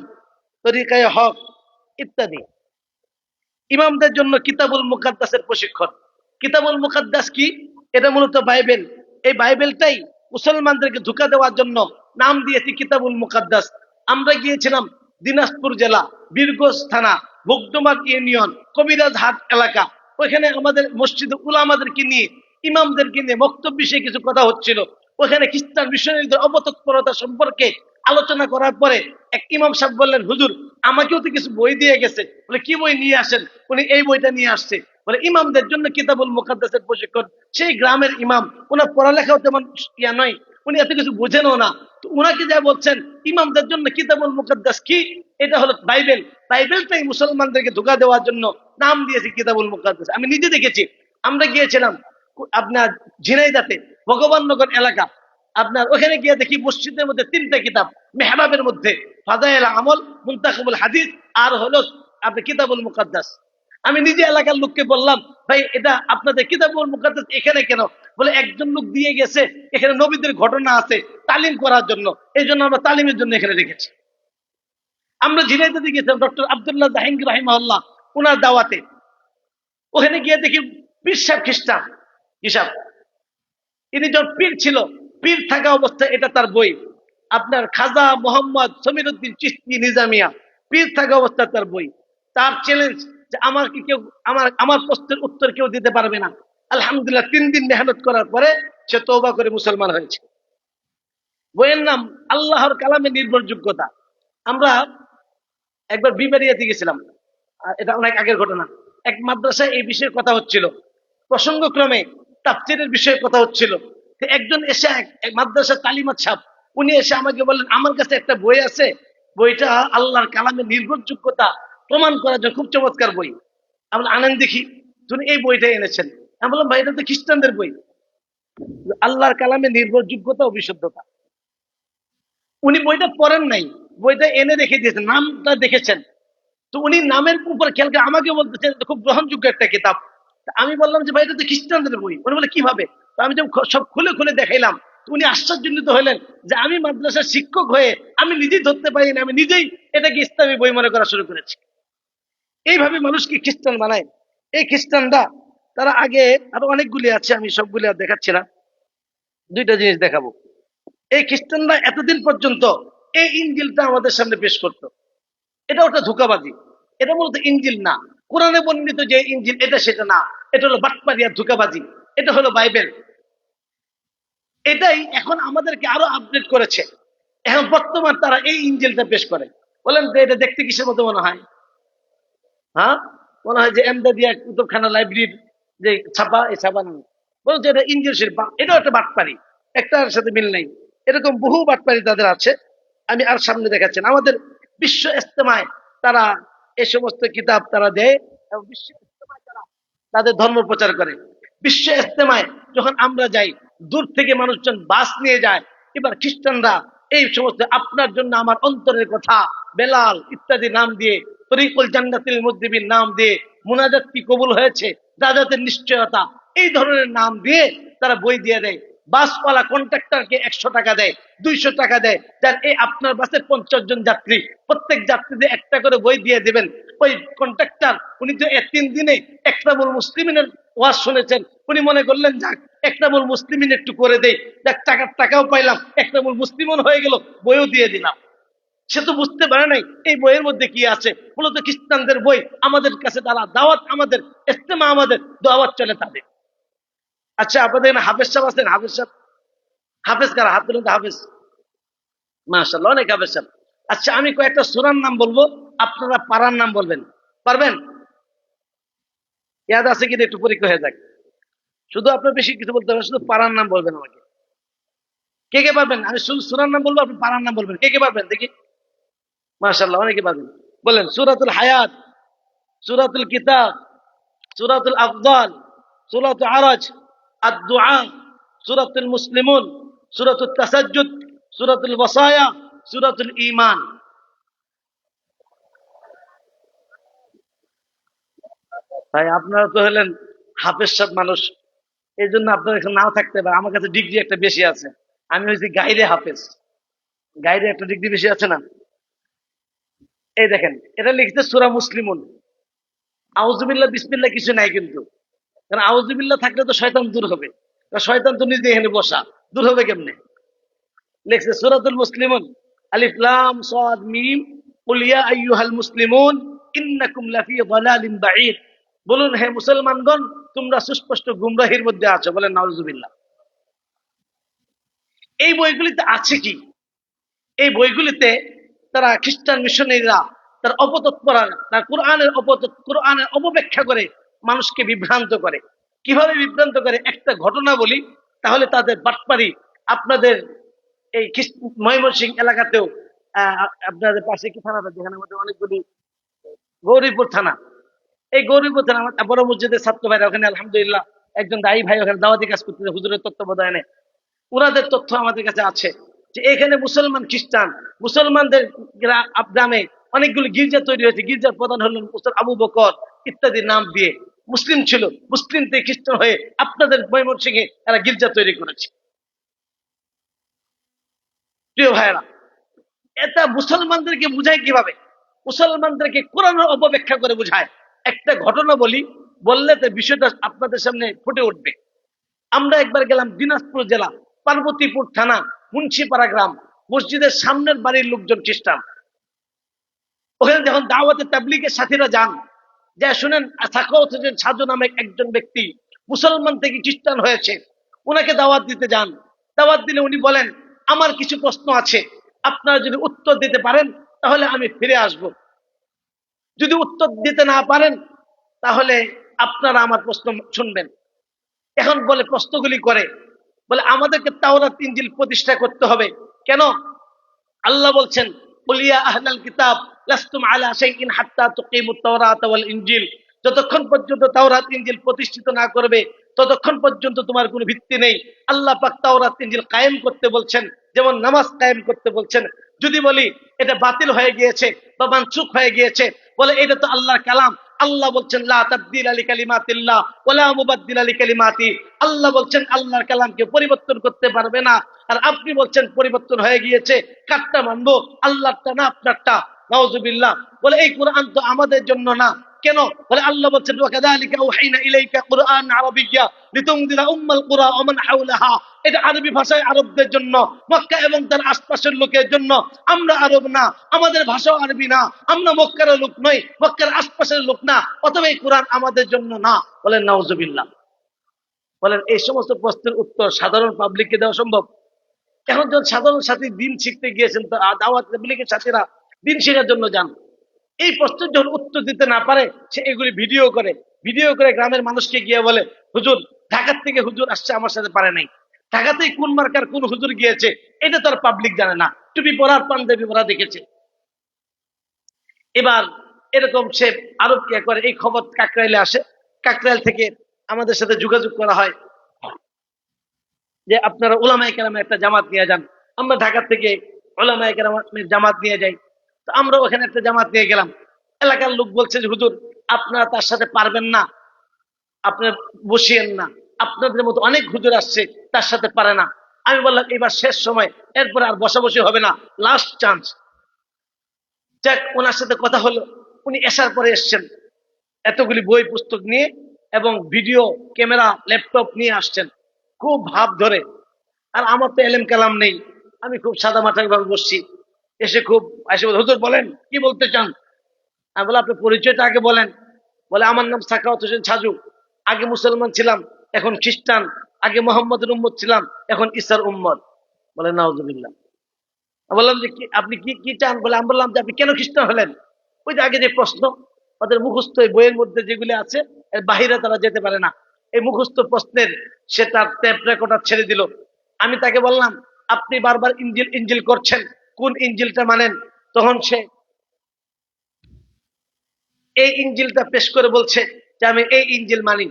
তরিকায়ে হক ইত্যাদি। ইমামদের জন্য কিতাবুল মুকাদ্দাসের প্রশিক্ষণ। কিতাবুল মুকাদ্দাস কি? এটা মূলত বাইবেল। এই বাইবেলটাই মুসলমানদেরকে ধোঁকা দেওয়ার জন্য নাম দিয়েছি কিতাবুল মুকাদ্দাস। আমরা গিয়েছিলাম দিনাজপুর জেলা, বীরগঞ্জ থানা, বগডোমার ইউনিয়ন, কবিরাজ হাট এলাকা। ওইখানে আমাদের মসজিদ উলামাদেরকে নিয়ে, ইমামদেরকে নিয়ে বক্তব্য বিষয়ে কিছু কথা হচ্ছিল। ওখানে খ্রিস্টান মিশনারিদের অপতৎপরতা সম্পর্কে আলোচনা করার পরে এক ইমাম সাহেব বললেন, হুজুর আমাকেও তো কিছু বই দিয়ে গেছে। বলে কি বই নিয়ে আসেন? উনি এই বইটা নিয়ে আসছে। বলে ইমামদের জন্য কিতাবুল মুকাদ্দাসের প্রশিক্ষণ। সেই গ্রামের ইমাম, ওনার পড়ালেখাও তেমন ইয়া নয়, উনি এত কিছু বুঝেনও না। তো উনাকে যা বলছেন ইমামদের জন্য কিতাবুল মুকাদ্দাস কি? এটা হলো বাইবেল। বাইবেলটাই মুসলমানদেরকে ধোঁকা দেওয়ার জন্য নাম দিয়েছে কিতাবুল মুকাদ্দাস। আমি নিজে দেখেছি। আমরা গিয়েছিলাম আপনার ঝিনাইদাতে, ভগবাননগর এলাকা। আপনার ওখানে গিয়ে দেখি মসজিদের মধ্যে 3টা কিতাব, মেহরাবের মধ্যে ফাদায়েল আমল, মুনতাখিবুল হাদিস, আর হলো আপনি কিতাবুল মুকাদ্দাস। আমি নিজে এলাকার লোককে বললাম, ভাই এটা আপনাদের কিতাবুল মুকাদ্দাস এখানে কেন? বলে একজন লোক দিয়ে গেছে, এখানে নবীদের ঘটনা আছে তালিম করার জন্য, এই জন্য আমরা তালিমের জন্য এখানে রেখেছি। আমরা ঝিনাইদহে গিয়েছিলাম ডক্টর আব্দুল্লাহ জাহাঙ্গীর রাহিমাহুল্লাহ, ওনার দাওয়াতে। ওখানে গিয়ে দেখি পীর সাহেব খ্রিস্টান হিসাব। ইনি যখন পীর ছিল, পীর থাকা অবস্থায় এটা তার বই। আপনার খাজা মোহাম্মদ সমীরউদ্দিন চিশতি নিজামিয়া, পীর থাকা অবস্থায় তার বই। তার চ্যালেঞ্জ যে আমাকে কেউ, আমার প্রশ্নের উত্তর কেউ দিতে পারবে না। আলহামদুলিল্লাহ 3 দিন মেহনত করার পরে সে তওবা করে মুসলমান হয়েছে। বইয়ের নাম আল্লাহর কালামে নির্ভরযোগ্যতা। আমরা একবার বিমারিয়াতে গেছিলাম, এটা অনেক আগের ঘটনা। এক মাদ্রাসায় এই বিষয়ে কথা হচ্ছিল, প্রসঙ্গক্রমে তাফসীরের বিষয়ে কথা হচ্ছিল। একজন এসে, এক মাদ্রাসার তালিমাত সাহেব, উনি এসে আমাকে বললেন, আমার কাছে একটা বই আছে, বইটা আল্লাহর কালামের নির্ভরযোগ্যতা প্রমাণ করার জন্য খুব চমৎকার বই। আমরা আনেন দেখি। তিনি এই বইটা এনেছেন। আমি বললাম, ভাই এটা তো খ্রিস্টানদের বই। আল্লাহর কালামের নির্ভরযোগ্যতা ও বিশুদ্ধতা। উনি বইটা পড়েন নাই, বইটা এনে রেখে দিয়েছেন, নামটা দেখেছেন। তো উনি নামের উপর খেয়াল করে আমাকে বলতেছেন এটা খুব গ্রহণযোগ্য একটা কিতাব। তা আমি বললাম যে ভাই এটা তো খ্রিস্টানদের বই। উনি বলে কিভাবে? তো আমি যখন সব খুলে খুলে দেখাইলাম, তো উনি আশ্চর্যান্বিত হলেন যে আমি মাদ্রাসার শিক্ষক হয়ে আমি নিজেই ধরতে পারি না, আমি নিজেই এটাকে ইসলামী বই মনে করা শুরু করেছি। এইভাবে মানুষকে খ্রিস্টান বানায় এই খ্রিস্টানরা। তারা আগে আরো অনেকগুলি আছে, আমি সবগুলি আর দেখাচ্ছি না, দুইটা জিনিস দেখাবো। এই খ্রিস্টানরা এতদিন পর্যন্ত এই ইনজিলটা আমাদের সামনে পেশ করত। এটা ওটা ধোঁকাবাজি, এটা মূলত ইনজিল না। কোরআনে বর্ণিত যে ইনজিল এটা সেটা না, এটা হলো বাটপারি আর ধোঁকাবাজি। এটা হলো বাইবেল। এটাই এখন আমাদেরকে আরো আপডেট করেছে। এখন বর্তমান তারা এই ইনজিলটা পেশ করে। বলেন যে এটা দেখতে কিসের মতো মনে হয়? হ্যাঁ, মনে হয় যে এমদাদিয়া কুতুবখানা লাইব্রেরির যে ছাপা, এই ছাপা না। বলছে এটা ইনজিল শরীফ, এটাও একটা বাটপারি, একটার সাথে মিল নাই। এরকম বহু বাটপারি তাদের আছে। আমি আর সামনে দেখাচ্ছেন আমাদের বিশ্ব ইস্তেমায় তারা এই সমস্ত কিতাব তারা দেয়, এবং বিশ্ব ইস্তেমায় তারা তাদের ধর্ম প্রচার করে। বিশ্ব ইস্তেমায় যখন আমরা যাই, দূর থেকে মানুষজন বাস নিয়ে যায়। এবার খ্রিস্টানরা এই সমস্ত আপনার জন্য আমার অন্তরের কথা, বেলাল ইত্যাদি নাম দিয়ে, তরিকুল জান্নাতিল মুদ্দিবির নাম দিয়ে, মুনাজাত কি কবুল হয়েছে, দাদাতের নিশ্চয়তা, এই ধরনের নাম দিয়ে তারা বই দিয়ে দেয়। বাসওয়ালা কন্ট্রাক্টরকে 100 টাকা দেয়, 200 টাকা দেয়, যার এই আপনার বাসে 50 জন যাত্রী, প্রত্যেক যাত্রীদের একটা করে বই দিয়ে দেবেন। ওই কন্ট্রাক্টর উনি তো 3 দিনে একরামুল মুসলিমিনের ওয়াজ শুনেছেন, উনি মনে করলেন যাক একরামুল মুসলিমিন একটু করে দেয়, যাক টাকাও পাইলাম, একরামুল মুসলিমন হয়ে গেল, বইও দিয়ে দিলাম। সে তো বুঝতে পারে নাই এই বইয়ের মধ্যে কি আছে। মূলত খ্রিস্টানদের বই আমাদের কাছে তারা দাওয়াত, আমাদের ইস্তেমা, আমাদের দাওয়াত চলে তাদের। আচ্ছা, আপনাদের এখানে হাফেজ সাহেব আছেন? হাফেজ সাহেব, হাফেজ কারা? হাত তুলুন তো। হাফেজ, মাশাআল্লাহ, অনেক হাফেজ সাহেব। আচ্ছা, আমি কয়েকটা সূরার নাম বলবো, আপনারা পারার নাম বলবেন, পারবেন? ইয়াদ আছে কিনা একটু পরীক্ষা হয়ে যাক। শুধু আপনার বেশি কিছু বলতে হবে, শুধু পারার নাম বলবেন আমাকে। কে কে পারবেন? আমি শুধু সূরার নাম বলবো, আপনি পারার নাম বলবেন। কে কে পারবেন দেখি? মাশাআল্লাহ, অনেকে পারবেন। বলেন, সূরাতুল হায়াত, সূরাতুল কিতাব, সূরাতুল আফদাল, সূরাতুল আরাজ, আদ-দুআ, সূরাতুল মুসলিমুন, সূরাতুল তাসাজ্জুদ, সূরাতুল ওয়াসায়া, সূরাতুল ঈমান। ভাই আপনারা তো হলেন হাফেজ সব মানুষ, এই জন্য আপনার এখানে নাও থাকতে পারে। আমার কাছে ডিগ্রি একটা বেশি আছে, আমি হয়েছি গাইরে হাফেজ। গাইরে একটা ডিগ্রি বেশি আছে না? এই দেখেন, এটা লিখছে সূরা মুসলিমুন। আউযুবিল্লাহ বিসমিল্লাহ কিছু নাই কিন্তু, কারণ আউযুবিল্লাহ থাকলে তো শয়তান দূর হবে। শয়তান তো নিজে এখানে বসা, দূর হবে কেমনে? লিখছে সূরাতুল মুসলিমুন, আলিফ লাম সাদ মিম, কুল ইয়া আইয়ুহাল মুসলিমুন ইন্নাকুম লাফি যালালিন বাঈদ। বলুন হে মুসলমানগণ, তোমরা সুস্পষ্ট গুমরাহির মধ্যে আছো। বলেন নাউযুবিল্লাহ। এই বইগুলিতে আছে কি? এই বইগুলিতে তারা খ্রিস্টান মিশনারিরা তার অপতৎপরা, তার কোরআনের অপব্যাখ্যা করে মানুষকে বিভ্রান্ত করে। কিভাবে বিভ্রান্ত করে একটা ঘটনা বলি, তাহলে তাদের বাটপারি আপনাদের এই ময়মনসিংহ এলাকাতেও, আপনাদের পাশে কি থানাটা যেখানে আমাদের অনেকগুলি, গৌরীপুর থানা। এই গৌরীপুর থানা আমার বড় মসজিদের ছাত্র ভাইরা ওখানে আলহামদুলিল্লাহ একজন দায়ী ভাই ওখানে দাওয়াতি কাজ করতেছে হুজুরের তত্ত্বাবধানে। উনাদের তথ্য আমাদের কাছে আছে যে এখানে মুসলমান খ্রিস্টান, মুসলমানদের গ্রামে অনেকগুলো গির্জা তৈরি হয়েছে। গির্জার প্রধান হলেন আবু বকর ইত্যাদি নাম দিয়ে, মুসলিম ছিল, মুসলিম থেকে খ্রিস্টান হয়ে আপনাদের ময়মনসিংহে তারা গির্জা তৈরি করেছে। প্রিয় ভাইয়েরা, এটা মুসলমানদেরকে বুঝায় কিভাবে? মুসলমানদেরকে কোরআনের অপব্যাখ্যা করে বুঝায়। একটা ঘটনা বলি, বললে তো বিষয়টা আপনাদের সামনে ফুটে উঠবে। আমরা একবার গেলাম দিনাজপুর জেলা পার্বতীপুর থানা মুন্সিপাড়া গ্রাম, মসজিদের সামনের বাড়ির লোকজন খ্রিস্টান। ওখানে যখন দাওয়াতে তাবলীগের সাথীরা যান, যা শুনেন সাখাওয়াত হোসেন সাজু নামে একজন ব্যক্তি মুসলমান থেকে খ্রিস্টান হয়েছে, ওনাকে দাওয়াত দিতে যান। দাওয়াত দিলে উনি বলেন আমার কিছু প্রশ্ন আছে, আপনারা যদি উত্তর দিতে পারেন তাহলে আমি ফিরে আসব, যদি উত্তর দিতে না পারেন তাহলে আপনারা আমার প্রশ্ন শুনবেন। এখন বলে প্রশ্নগুলি করে, বলে আমাদেরকে তাওরাত ইনজিল প্রতিষ্ঠা করতে হবে। কেন? আল্লাহ বলছেন কুলিয়া আহলাল কিতাব লাস্তুম আলা শাইইন হাত্তা তুকিমুত তাওরাত ওয়াল ইনজিল। যতক্ষণ পর্যন্ত তাওরাত ইনজিল প্রতিষ্ঠিত না করবে ততক্ষণ পর্যন্ত তোমার কোনো ভিত্তি নেই। আল্লাহ পাক তাওরাত ইনজিল কায়েম করতে বলছেন, যেমন নামাজ কায়েম করতে বলছেন, যদি বলি এটা বাতিল হয়ে গিয়েছে বা মানসুখ হয়ে গিয়েছে, বলে এটা তো আল্লাহর কালাম। আল্লাহ বলছেন লা তাবদীলা লিকালিমাতিল্লাহ ওয়ালা মুবাদদিলা লিকালিমাতি। আল্লাহ বলছেন আল্লাহর কালামকে পরিবর্তন করতে পারবে না, আর আপনি বলছেন পরিবর্তন হয়ে গিয়েছে। কারটা মানবো, আল্লাহরটা না আপনারটা? নাউজুবিল্লাহ। বলে এই কোরআন তো আমাদের জন্য না। কেন? বলে আল্লাহ বলছেন ওয়াকাযালিকা আওহাইনা ইলাইকা কুরআন আরাবিয়্যা লিতুনযিরা উম্মাল কুরা ওয়া মান হাওলাহা। এটা আরবি ভাষায় আরবদের জন্য, মক্কা এবং তার আশপাশের লোকের জন্য। আমরা আরব না, আমাদের ভাষাও আরবি না, আমরা মক্কার লোক নই, মক্কার আশপাশের লোক না, অতএব এই কোরআন আমাদের জন্য না। বলেন নাউজুবিল্লাহ। বলেন এই সমস্ত প্রশ্নের উত্তর সাধারণ পাবলিককে দেওয়া সম্ভব? এখন যখন সাধারণ সাথী দিন শিখতে গিয়েছেন, তো দাওয়াত তাবলীগের সাথীরা দিন শেখার জন্য যান, এই প্রশ্নের যখন উত্তর দিতে না পারে, সে এগুলি ভিডিও করে, ভিডিও করে গ্রামের মানুষকে গিয়ে বলে হুজুর ঢাকার থেকে হুজুর আসছে, আমার সাথে পারে নাই। ঢাকাতেই কোন মার্কার কোন হুজুর গিয়েছে এটা তার পাবলিক জানে না, টুপি পরার পাঞ্জাবি পরা দেখেছে। এবার এরকম সে আরো কি করে, এই খবর কাকরাইলে আসে, কাকরাইল থেকে আমাদের সাথে যোগাযোগ করা হয় যে আপনারা উলামায়ে কেরামের একটা জামাত নিয়ে যান। আমরা ঢাকা থেকে উলামায়ে কেরামের জামাত নিয়ে যাই। তো আমরা ওখানে একটা জামাত নিয়ে গেলাম। এলাকার লোক বলছে যে হুজুর আপনারা তার সাথে পারবেন না, আপনার বসিয়েন না, আপনাদের মতো অনেক হুজুর আসছে তার সাথে পারে না। আমি বললাম এবার শেষ সময়, এরপরে আর বসাবসি হবে না, লাস্ট চান্স। যাক, ওনার সাথে কথা হলো। উনি আসার পরে এসছেন এতগুলি বই পুস্তক নিয়ে এবং ভিডিও ক্যামেরা ল্যাপটপ নিয়ে আসছেন, খুব ভাব ধরে। আর আমার তো এলেম কালাম নেই, আমি খুব সাদা মাথায় ভাবে বসছি। এসে খুব এসে বলে, হুজুর বলেন কি বলতে চান? আমি বলে আপনার পরিচয়টা আগে বলেন। বলে আমার নাম সাখাওয়াত হোসেন ছাজু, আগে মুসলমান ছিলাম, এখন খ্রিস্টান, আগে মোহাম্মদের উম্মত ছিলাম, এখন ঈসার উম্মত। বলে নাউজুবিল্লাহ। বললাম যে আপনি কি কি চান? বলে আমি বললাম যে আপনি কেন খ্রিস্টান হলেন? ওই যে আগে যে প্রশ্ন, ওদের মুখস্থ বইয়ের মধ্যে যেগুলি আছে এর বাহিরে তারা যেতে পারে না, এই মুখস্থ প্রশ্নের সে তার টেপ রেকর্ডার ছেড়ে দিল। আমি তাকে বললাম আপনি বারবার ইঞ্জিল ইঞ্জিল করছেন, কোন ইঞ্জিলটা মানেন? তখন সে এই ইঞ্জিলটা পেশ করে বলছে যে আমি এই ইঞ্জিল মানি।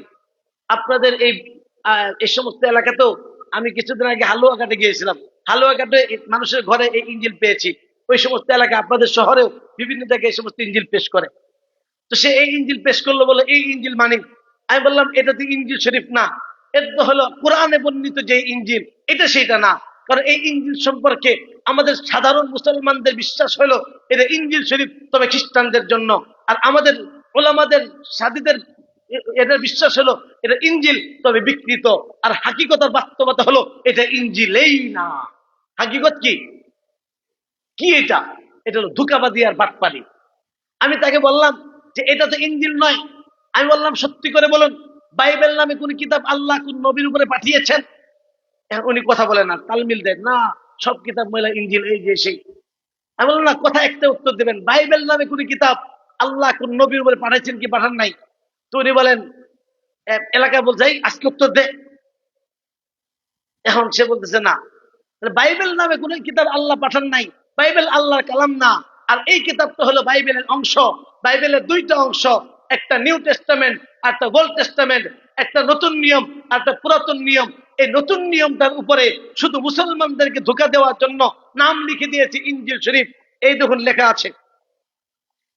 আপনাদের এই সমস্ত এলাকাতেও আমি কিছুদিন আগে হালুয়াঘাটে গিয়েছিলাম, হালুয়াঘাটে মানুষের ঘরে এই ইঞ্জিল পেয়েছি। ওই সমস্ত এলাকা আপনাদের শহরেও বিভিন্ন জায়গায় এই সমস্ত ইঞ্জিল পেশ করে। তো সে এই ইঞ্জিল পেশ করলো, বলে এই ইঞ্জিল মানি। আমি বললাম এটা তো ইঞ্জিল শরীফ না, এটা তো হলো কোরআনে বর্ণিত যে ইঞ্জিল, এটা সেটা না। কারণ এই ইঞ্জিল সম্পর্কে আমাদের সাধারণ মুসলমানদের বিশ্বাস হলো এটা ইঞ্জিল শরীফ, তবে খ্রিস্টানদের জন্য। আর আমাদের ওলামাদের সাথীদের এদের বিশ্বাস হলো এটা ইঞ্জিল, তবে বিকৃত। আর হাকিকতার বাস্তবতা হলো এটা ইঞ্জিলেই না। হাকিকত কি? কি এটা? এটা হলো ধোঁকাবাজি আর বাটপারি। আমি তাকে বললাম যে এটা তো ইঞ্জিল নয়। আমি বললাম সত্যি করে বলুন, বাইবেল নামে কোন কিতাব আল্লাহ কোন নবীর উপরে পাঠিয়েছেন? উনি কথা বলে না, তালমিল দেয় না, সব কিতাব মহিলা ইঞ্জিল এই যে সেই। আমি বললাম না, কথা একটা উত্তর দেবেন, বাইবেল নামে কোন কিতাব আল্লাহ কোন নবীর উপরে পাঠাইছেন কি পাঠান নাই? তো উনি বলেন এলাকায় বলছে আজকে উত্তর দে। এখন সে বলতেছে না, বাইবেল নামে কোন কিতাব আল্লাহ পাঠান নাই, বাইবেল আল্লাহর কালাম না। আর এই কিতাবটা হলো বাইবেলের অংশ। বাইবেলের দুইটা অংশ, একটা নিউ টেস্টামেন্ট আর একটা ওল্ড টেস্টামেন্ট, একটা নতুন নিয়ম আর একটা পুরাতন নিয়ম। এই নতুন নিয়মটার উপরে শুধু মুসলমানদেরকে ধোঁকা দেওয়ার জন্য নাম লিখে দিয়েছে ইনজিল শরীফ। এই দেখুন লেখা আছে,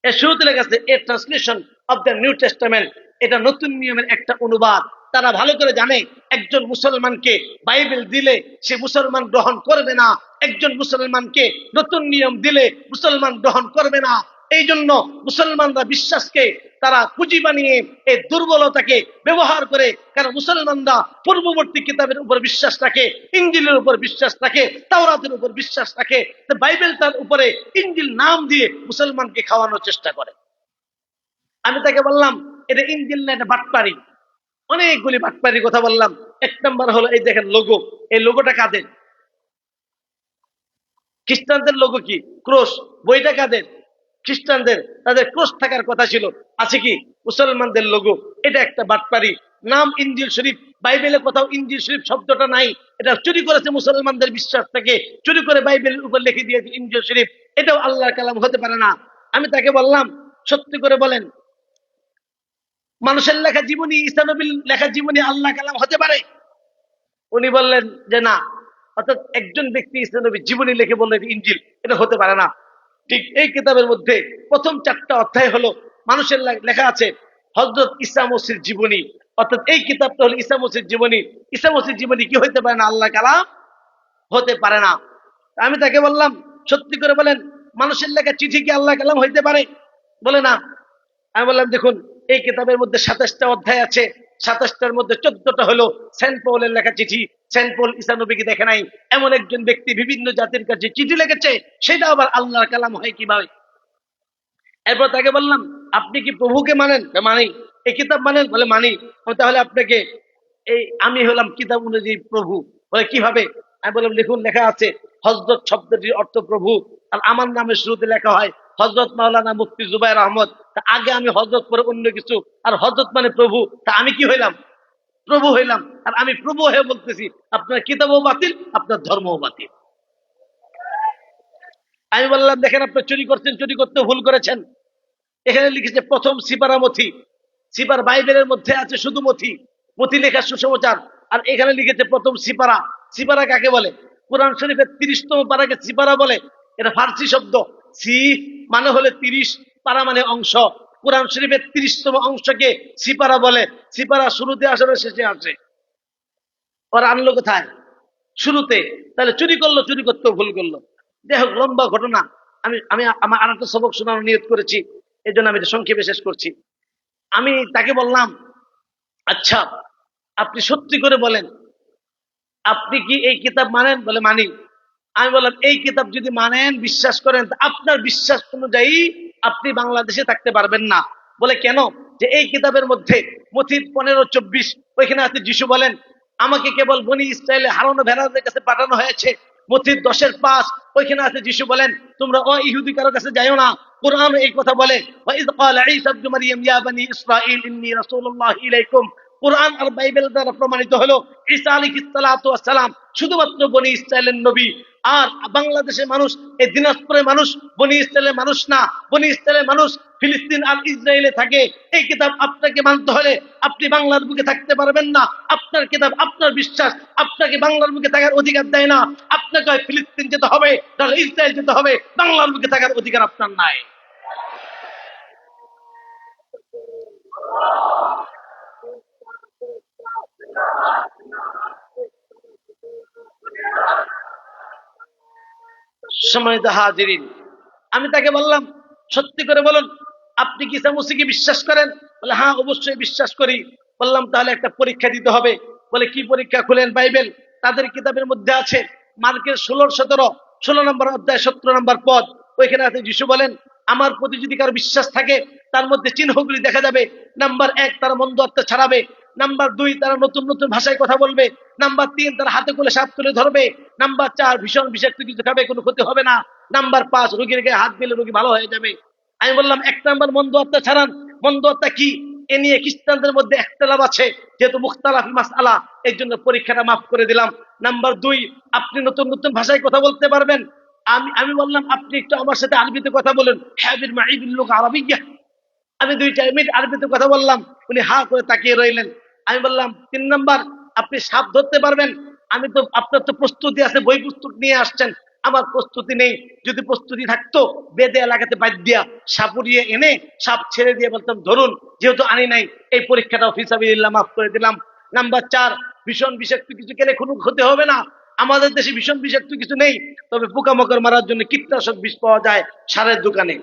এর শুরুতে লেখা আছে এ translation of the new testament. এটা নতুন নিয়মের একটা অনুবাদ। তারা ভালো করে জানে একজন মুসলমানকে বাইবেল দিলে সে মুসলমান গ্রহণ করবে না, একজন মুসলমানকে নতুন নিয়ম দিলে মুসলমান গ্রহণ করবে না। এই জন্য মুসলমানরা বিশ্বাসকে তারা পুঁজি বানিয়ে এই দুর্বলতাকে ব্যবহার করে, কারণ মুসলমানরা পূর্ববর্তী কিতাবের উপর বিশ্বাস রাখে, ইঞ্জিলের উপর বিশ্বাস রাখে, তাওরাতের উপর বিশ্বাস রাখে। বাইবেলটার উপরে ইঞ্জিল নাম দিয়ে মুসলমানকে খাওয়ানোর চেষ্টা করে। আমি তাকে বললাম এটা ইঞ্জিল না, এটা বাটপারি। অনেকগুলি বাটপারির কথা বললাম। এক নম্বর হলো এই দেখেন লোগো, এই লোগোটা কাদের? খ্রিস্টানদের লোগো কি? ক্রস। বইটা কাদের? খ্রিস্টানদের। তাদের ক্রস থাকার কথা ছিল, আছে কি? মুসলমানদের লোগো। এটা একটা বাটপারি। নাম ইনজিল শরীফ, বাইবেলে কোথাও ইনজিল শরীফ শব্দটা নাই। এটা চুরি করেছে মুসলমানদের বিশ্বাস থেকে, চুরি করে বাইবেলের উপর লিখে দিয়েছে ইনজিল শরীফ। এটাও আল্লাহর কালাম হতে পারে না। আমি তাকে বললাম সত্যি করে বলেন, মানুষের লেখা জীবনী, ঈসা নবীর লেখা জীবনী আল্লাহ কালাম হতে পারে? উনি বললেন যে না। অর্থাৎ একজন ব্যক্তি ঈসা নবীর জীবনী লিখে বললো এটা ইনজিল, এটা হতে পারে না। ঠিক এই কিতাবের মধ্যে প্রথম 4টা অধ্যায় হলো মানুষের লেখা আছে হযরত ঈসা মসির জীবনী, অর্থাৎ এই কিতাবটা হলো ঈসা মসির জীবনী। ঈসা মসির জীবনী কি হইতে পারে না? আল্লাহ কালাম হতে পারে না। আমি তাকে বললাম, সত্যি করে বলেন, মানুষের লেখা চিঠি কি আল্লাহ কালাম হইতে পারে? বলে না। আমি বললাম, দেখুন এই কিতাবের মধ্যে 27টা অধ্যায় আছে, 27টার মধ্যে 14টা হলো সেন্ট পলের লেখা চিঠি। সেন্ট পল ঈসা নবীকে দেখে নাই, এমন একজন ব্যক্তি বিভিন্ন জাতির কাছে চিঠি লিখেছে, সেটা আবার আল্লাহর কালাম হয় কিভাবে? এরপর তাকে বললাম, আপনি কি প্রভুকে মানেন? মানি। এই কিতাব মানেন? বলে মানি। তাহলে আপনাকে আমি হলাম কিতাব অনুযায়ী প্রভু। বলে কিভাবে? আমি বললাম, লিখুন, লেখা আছে হযরত শব্দটির অর্থ প্রভু, আর আমার নামের শুরুতে লেখা হয় হযরত মাওলানা মুফতি জুবায়ের আহমদ। তা আগে আমি হযরত পরে অন্য কিছু, আর হযরত মানে প্রভু, তা আমি কি হইলাম? প্রভু হইলাম। আর আমি প্রভু হয়ে বলতেছি আপনার কিতাবও বাতিল, আপনার ধর্মও বাতিল। আমি বললাম, দেখেন আপনি চুরি করছেন, চুরি করতে ভুল করেছেন। এখানে লিখেছে প্রথম সিপারা মথি, সিপার বাইবেলের মধ্যে আছে শুধু মথি, মথি লেখা সুসমাচার। আর এখানে লিখেছে প্রথম সিপারা। সিপারা কাকে বলে? কোরআন শরীফের 30তম পারাকে সিপারা বলে। এটা ফার্সি শব্দ। সি মানে হলে 30, পারা মানে অংশ। কোরআন শরীফের 30তম অংশকে সিপারা বলে। সিপারা শুরুতে আসে না শেষে আসে? ওরা আনলো কোথায়? শুরুতে। তাহলে চুরি করলো, চুরি করতেও ভুল করলো। যাই হোক, লম্বা ঘটনা। আমি আমি আমার আর একটা সবক শোনানোর নিয়ত করেছি, এই জন্য আমি এটা সংক্ষেপে শেষ করছি। আমি তাকে বললাম, আচ্ছা আপনি সত্যি করে বলেন, আপনি কি এই কিতাব মানেন? বলে মানি। আমি বললাম, এই কিতাব যদি মানেন, বিশ্বাস করেন, আপনার বিশ্বাস অনুযায়ী আপনি বাংলাদেশে থাকতে পারবেন না। বলে কেন? যে এই কিতাবের মধ্যে মথির 15:24 ওইখানে আছে যিশু বলেন, আমাকে কেবল বনি ইসরায়েলে হারানো ভেড়াদের কাছে পাঠানো হয়েছে। মথির 10:5 ওইখানে আছে যিশু বলেন, তোমরা ইহুদি কারো কাছে যাইও না। কোরআন এই কথা বলে, ওয়াইদ ক্বালা ঈসা ইবনে মারইয়াম ইয়া বানি ইসরাঈল ইন্নী রাসূলুল্লাহ ইলাইকুম। কোরআন আর বাইবেল দ্বারা প্রমাণিত হলো ঈসা আলাইহিস সালাতু ওয়াস সালাম শুধুমাত্র বনি ইসরায়েলের নবী। আর বাংলাদেশের মানুষ, এই দিনাজপুরের মানুষ বনি ইসরায়েলের মানুষ না। বনি ইসরায়েলের মানুষ ফিলিস্তিন আর ইসরায়েলে থাকে। এই কিতাব আপনাকে মানতে হলে আপনি বাংলার বুকে থাকতে পারবেন না। আপনার কিতাব, আপনার বিশ্বাস আপনাকে বাংলার বুকে থাকার অধিকার দেয় না। আপনাকে হয় ফিলিস্তিন যেতে হবে, তাহলে ইসরায়েল যেতে হবে। বাংলার বুকে থাকার অধিকার আপনার নাই। সম্মানিত হাজিরিন, আমি তাকে বললাম, সত্যি করে বলুন, আপনি কি ঈসা মসিহকে বিশ্বাস করেন? বলে হ্যাঁ, অবশ্যই বিশ্বাস করি। বললাম, তাহলে একটা পরীক্ষা দিতে হবে। বলে কি পরীক্ষা? খুলেন বাইবেল, তাদের কিতাবের মধ্যে আছে মার্কের 16 নম্বর অধ্যায় 17 নম্বর পদ। ওইখানে আছে যিশু বলেন, আমার প্রতি যদি কারো বিশ্বাস থাকে, তার মধ্যে চিহ্নগুলি দেখা যাবে। নাম্বার 1, তারা মন্দ আত্মা ছাড়াবে। নাম্বার 2, তারা নতুন নতুন ভাষায় কথা বলবে। নাম্বার 3, তারা হাতে করে সাপ তুলে ধরবে। নাম্বার 4, ভীষণ বিষাক্ত কিছু খাবে, কোনো ক্ষতি হবে না। নাম্বার 5, রোগীর গায়ে হাত দিলে রোগী ভালো হয়ে যাবে। আমি বললাম, 1 নাম্বার মন্দ আত্মা ছাড়ান। মন্দ আত্মা কি? এ নিয়ে খ্রিস্টানদের মধ্যে একতলাপ আছে, যেহেতু মুখতালাফি মাসআলা, এই জন্য পরীক্ষাটা মাফ করে দিলাম। নাম্বার 2, আপনি নতুন নতুন ভাষায় কথা বলতে পারবেন। আমি বললাম, আপনি একটু আমার সাথে আরবিতে কথা বলুন। হাবির মাইবিল লুগা আরাবিয়্যা। আমি 2 মিনিট আরবিতে কথা বললাম, উনি হা করে তাকিয়ে রইলেন। আমি বললাম, 3 নাম্বার, আপনি সাপ ধরতে পারবেন? আপনার তো প্রস্তুতি আছে, বই পুস্তক নিয়ে আসছেন। আমার প্রস্তুতি নেই। যদি প্রস্তুতি থাকতো, বেদে এলাকাতে বাদ দিয়া সাপুরিয়ে এনে সাপ ছেড়ে দিয়ে বলতাম ধরুন। যেহেতু আনি নাই, এই পরীক্ষাটাও ফিসাবিলিল্লাহ মাফ করে দিলাম। নাম্বার 4, ভীষণ বিষাক্ত কিছু খেলে কোনো ক্ষতি হবে না। আমাদের দেশে ভীষণ বিষাক্ত কিছু নেই, তবে পোকামাকড় মারার জন্য কীটনাশক বিষ পাওয়া যায় সারের দোকানে।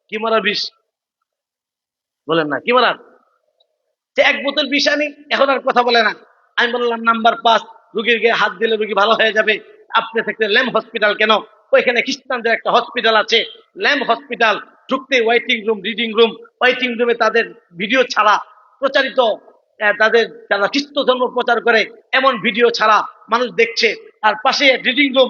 কি মারার বিষ? বলেন না, কি মারার? যে 1 বোতল বিষ আনি, এখন আর কথা বলে না। আমি বললাম, নাম্বার 5, রোগীর গায়ে হাত দিলে রোগী ভালো হয়ে যাবে। আপনি থাকতে ল্যাম্প হসপিটাল কেন? ওইখানে খ্রিস্টানদের একটা হসপিটাল আছে, ল্যাম্প হসপিটাল। ঢুকতে waiting room, reading room. Waiting রুমে তাদের ভিডিও ছাড়া প্রচারিত, তাদের যারা খ্রিস্ট ধর্ম প্রচার করে এমন ভিডিও ছাড়া মানুষ দেখছে। আর পাশে রিডিং রুম।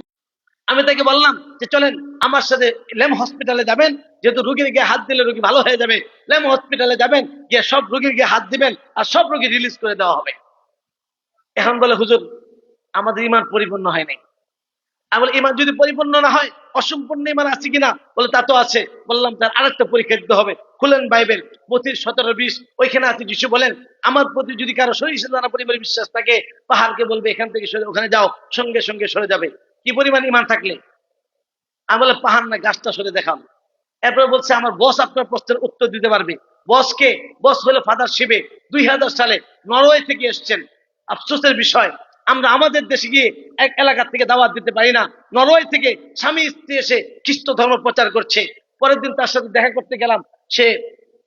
আমি তাকে বললাম যে চলেন আমার সাথে ল্যাম্প হসপিটালে যাবেন, যেহেতু রোগীর গায়ে হাত দিলে রোগী ভালো হয়ে যাবে। ল্যাম্প হসপিটালে যাবেন, গিয়ে সব রোগীর গায়ে হাত দিবেন, আর সব রোগী রিলিজ করে দেওয়া হবে। এখন বলে, হুজুর আমাদের ইমান পরিপূর্ণ হয় নাই। আমি বলি ইমান যদি পরিপূর্ণ না হয়, অসম্পূর্ণ ইমান আছে কিনা? বলে তা তো আছে। বললাম তার আরেকটা পরীক্ষা দিতে হবে। খুলেন বাইবেল 25:17-20, ওইখানে আছে যিশু বলেন, আমার প্রতি যদি কারো সরিষা দানা পরিমাণ বিশ্বাস থাকে, পাহাড়কে বলবে এখান থেকে সরে ওখানে যাও, সঙ্গে সঙ্গে সরে যাবে। কি পরিমাণ ইমান থাকলে? আমি বলে পাহাড় না, গাছটা সরে দেখাম। এরপরে বলছে আমার বস আপনার প্রশ্নের উত্তর দিতে পারবে। বসকে? বস হলো ফাদার শিবে, 2000 সালে নরওয়ে থেকে এসছেন। আফসোসের বিষয়, আমরা আমাদের দেশে গিয়ে এক এলাকা থেকে দাওয়াত দিতে পারি না। নরওয়ে থেকে স্বামী স্ত্রী এসে খ্রিস্ট ধর্ম প্রচার করছে। পরের দিন তার সাথে দেখা করতে গেলাম, সে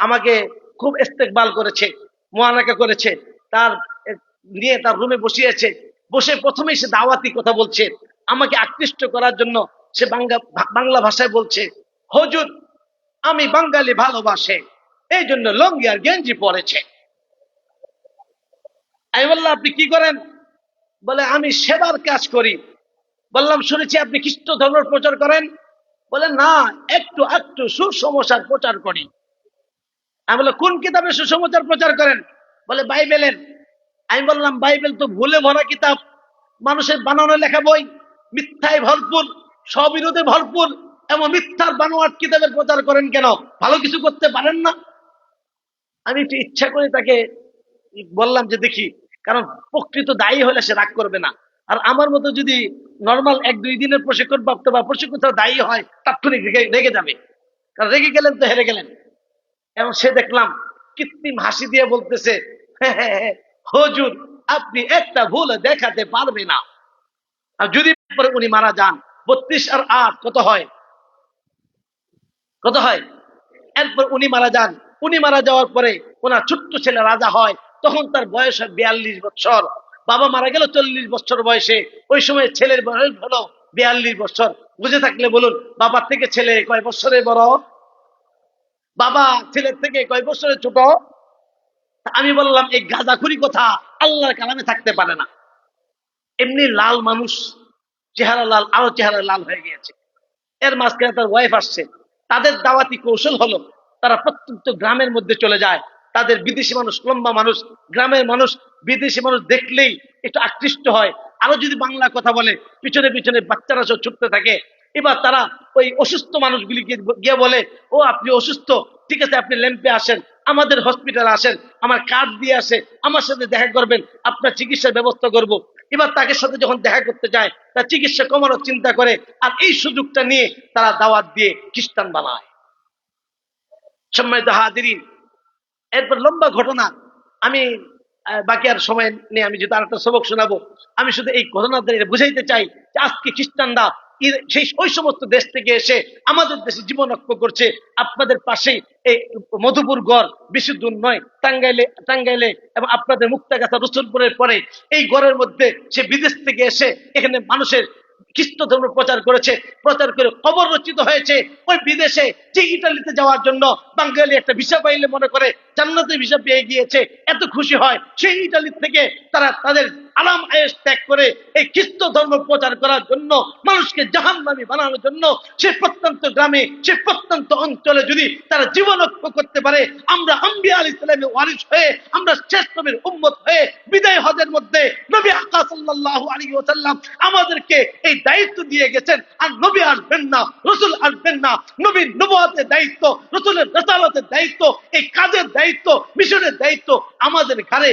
আমাকে খুব ইস্তেকবাল করেছে, মোয়ানাকা করেছে। তার নিয়ে তার রুমে বসিয়েছে। বসে প্রথমেই সে দাওয়াতি কথা বলছে, আমাকে আকৃষ্ট করার জন্য সে বাংলা ভাষায় বলছে, হুজুর আমি বাঙালি ভালোবাসে, এই জন্য লঙ্গি আর গেঞ্জি পরেছে। আমি বললাম আপনি কি করেন? বলে আমি সেবার কাজ করি। বললাম শুনেছি আপনি খ্রিস্ট ধর্ম প্রচার করেন। বলে না, একটু একটু সুসমাচার প্রচার করি। আমি বললাম কোন কিতাবে সুসমাচার প্রচার করেন? বলে বাইবেলের। আমি বললাম বাইবেল তো ভুলে ভরা কিতাব, মানুষের বানানো লেখা বই, মিথ্যায় ভরপুর, স্ববিরোধে ভরপুর, এমন মিথ্যার বানোয়াট কিতাবের প্রচার করেন কেন? ভালো কিছু করতে পারেন না? আমি একটু ইচ্ছা করে তাকে বললাম যে দেখি, কারণ প্রকৃত দায়ী হলে সে রাগ করবে না। আর আমার মতো যদি নর্মাল 1-2 দিনের প্রশিক্ষণ প্রাপ্ত বা প্রশিক্ষণ দায়ী হয়, তাৎক্ষণিক রেগে যাবে। কারণ রেগে গেলেন তো হেরে গেলেন। এবং সে দেখলাম কৃত্রিম হাসি দিয়ে বলতেছে, হুজুর আপনি একটা ভুল দেখাতে পারবে না। আর যদি উনি মারা যান, 32 আর 8 কত হয়? কত হয়? এরপর উনি মারা যান। উনি মারা যাওয়ার পরে ওনার ছোট্ট ছেলে রাজা হয়, তখন তার বয়স হয় 42 বছর। বাবা মারা গেল 40 বছর বয়সে, ওই সময় ছেলের বয়স হলো 42 বছর। বুঝে থাকলে বলুন, বাবার থেকে ছেলে কয় বছরের বড়? বাবা ছেলের থেকে কয় বছরের ছোট? আমি বললাম এই গাঁজাখুরি কথা আল্লাহর কালামে থাকতে পারে না। এমনি লাল মানুষ, চেহারা লাল, আরো চেহারা লাল হয়ে গিয়েছে। এর মাঝখানে তার ওয়াইফ আসছে। তাদের দাওয়াতি কৌশল হলো তারা প্রত্যন্ত গ্রামের মধ্যে চলে যায়। তাদের বিদেশি মানুষ, লম্বা মানুষ, গ্রামের মানুষ বিদেশি মানুষ দেখলেই একটু আকৃষ্ট হয়। আরো যদি বাংলা কথা বলে, পিছনে পিছনে বাচ্চারা সব ছুটতে থাকে। এবার তারা ওই অসুস্থ মানুষগুলিকে গিয়ে বলে, ও আপনি অসুস্থ, ঠিক আছে আপনি ল্যাম্পে আসেন, আমাদের হসপিটালে আসেন, আমার কার্ড দিয়ে আসে, আমার সাথে দেখা করবেন, আপনার চিকিৎসার ব্যবস্থা করব। এবার তাকে সাথে যখন দেখা করতে যায়, তার চিকিৎসা কমানোর চিন্তা করে, আর এই সুযোগটা নিয়ে তারা দাওয়াত দিয়ে খ্রিস্টান বানায়। সম্মানিত হাজিরিন, এরপর লম্বা ঘটনা, আমি বাকি আর সময় নেই, আমি যদি আরেকটা সবক শোনাবো। আমি শুধু এই ঘটনা বুঝাইতে চাই যে আজকে খ্রিস্টানরা সেই ওই সমস্ত দেশ থেকে এসে আমাদের দেশে জীবন রক্ষা করছে। আপনাদের পাশেই এই মধুপুর গড় বেশি দূর নয়, টাঙ্গাইলে এবং আপনাদের মুক্তাগাছা রসুলপুরের পরে এই গড়ের মধ্যে সে বিদেশ থেকে এসে এখানে মানুষের খ্রিস্ট ধর্ম প্রচার করেছে। প্রচার করে খবর রচিত হয়েছে ওই বিদেশে, যে ইটালিতে যাওয়ার জন্য বাঙালি একটা ভিসা পাইলে মনে করে জান্নাতে ভিসা পেয়ে গিয়েছে, এত খুশি হয়। সেই ইটালি থেকে তারা তাদের আরাম আয়েশ ত্যাগ করে এই খ্রিস্ট ধর্ম প্রচার করার জন্য, মানুষকে জাহান্নামী বানানোর জন্য সে প্রত্যন্ত গ্রামে, সে প্রত্যন্ত অঞ্চলে যদি তারা জীবন রক্ষা করতে পারে, আমরা আম্বিয়া আলাইহিস সালামের ওয়ারিস হয়ে, আমরা শেষ নবীর উম্মত হয়ে বিদায় হজের মধ্যে নবী আকরাম সাল্লাল্লাহু আলাইহি ওয়াসাল্লাম আমাদেরকে এই দায়িত্ব দিয়ে গেছেন। আর নবী আসবেন না, রাসূল আসবেন না, নবীর নবুয়তের দায়িত্ব, রাসূলের রিসালাতের দায়িত্ব, এই কাজের দায়িত্ব, মিশনের দায়িত্ব আমাদের ঘাড়ে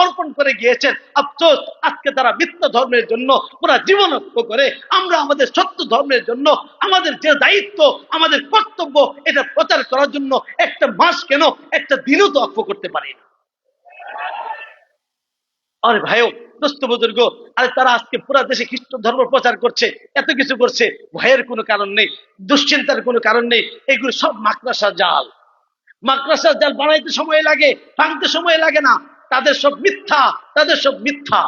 অর্পণ করে গিয়েছেন। আফসোস আজকে তারা মিথ্যা ধর্মের জন্য পুরা জীবন রক্ষা করে, আমরা আমাদের সত্য ধর্মের জন্য আমাদের যে দায়িত্ব, আমাদের কর্তব্য, এটা প্রচার করার জন্য একটা মাস কেন, একটা দিনও তো অক্ষ করতে পারি না। আরে ভাইও, দোস্ত বুজুর্গ, আরে তারা আজকে পুরা দেশে খ্রিস্ট ধর্ম প্রচার করছে, এত কিছু করছে, ভয়ের কোনো কারণ নেই, দুশ্চিন্তার কোনো কারণ নেই। এগুলো সব মাকড়াসা জাল। মাকড়াসার জাল বানাইতে সময় লাগে, ভাঙতে সময় লাগে না। তাদের সব মিথ্যা, তাদের সব মিথ্যা।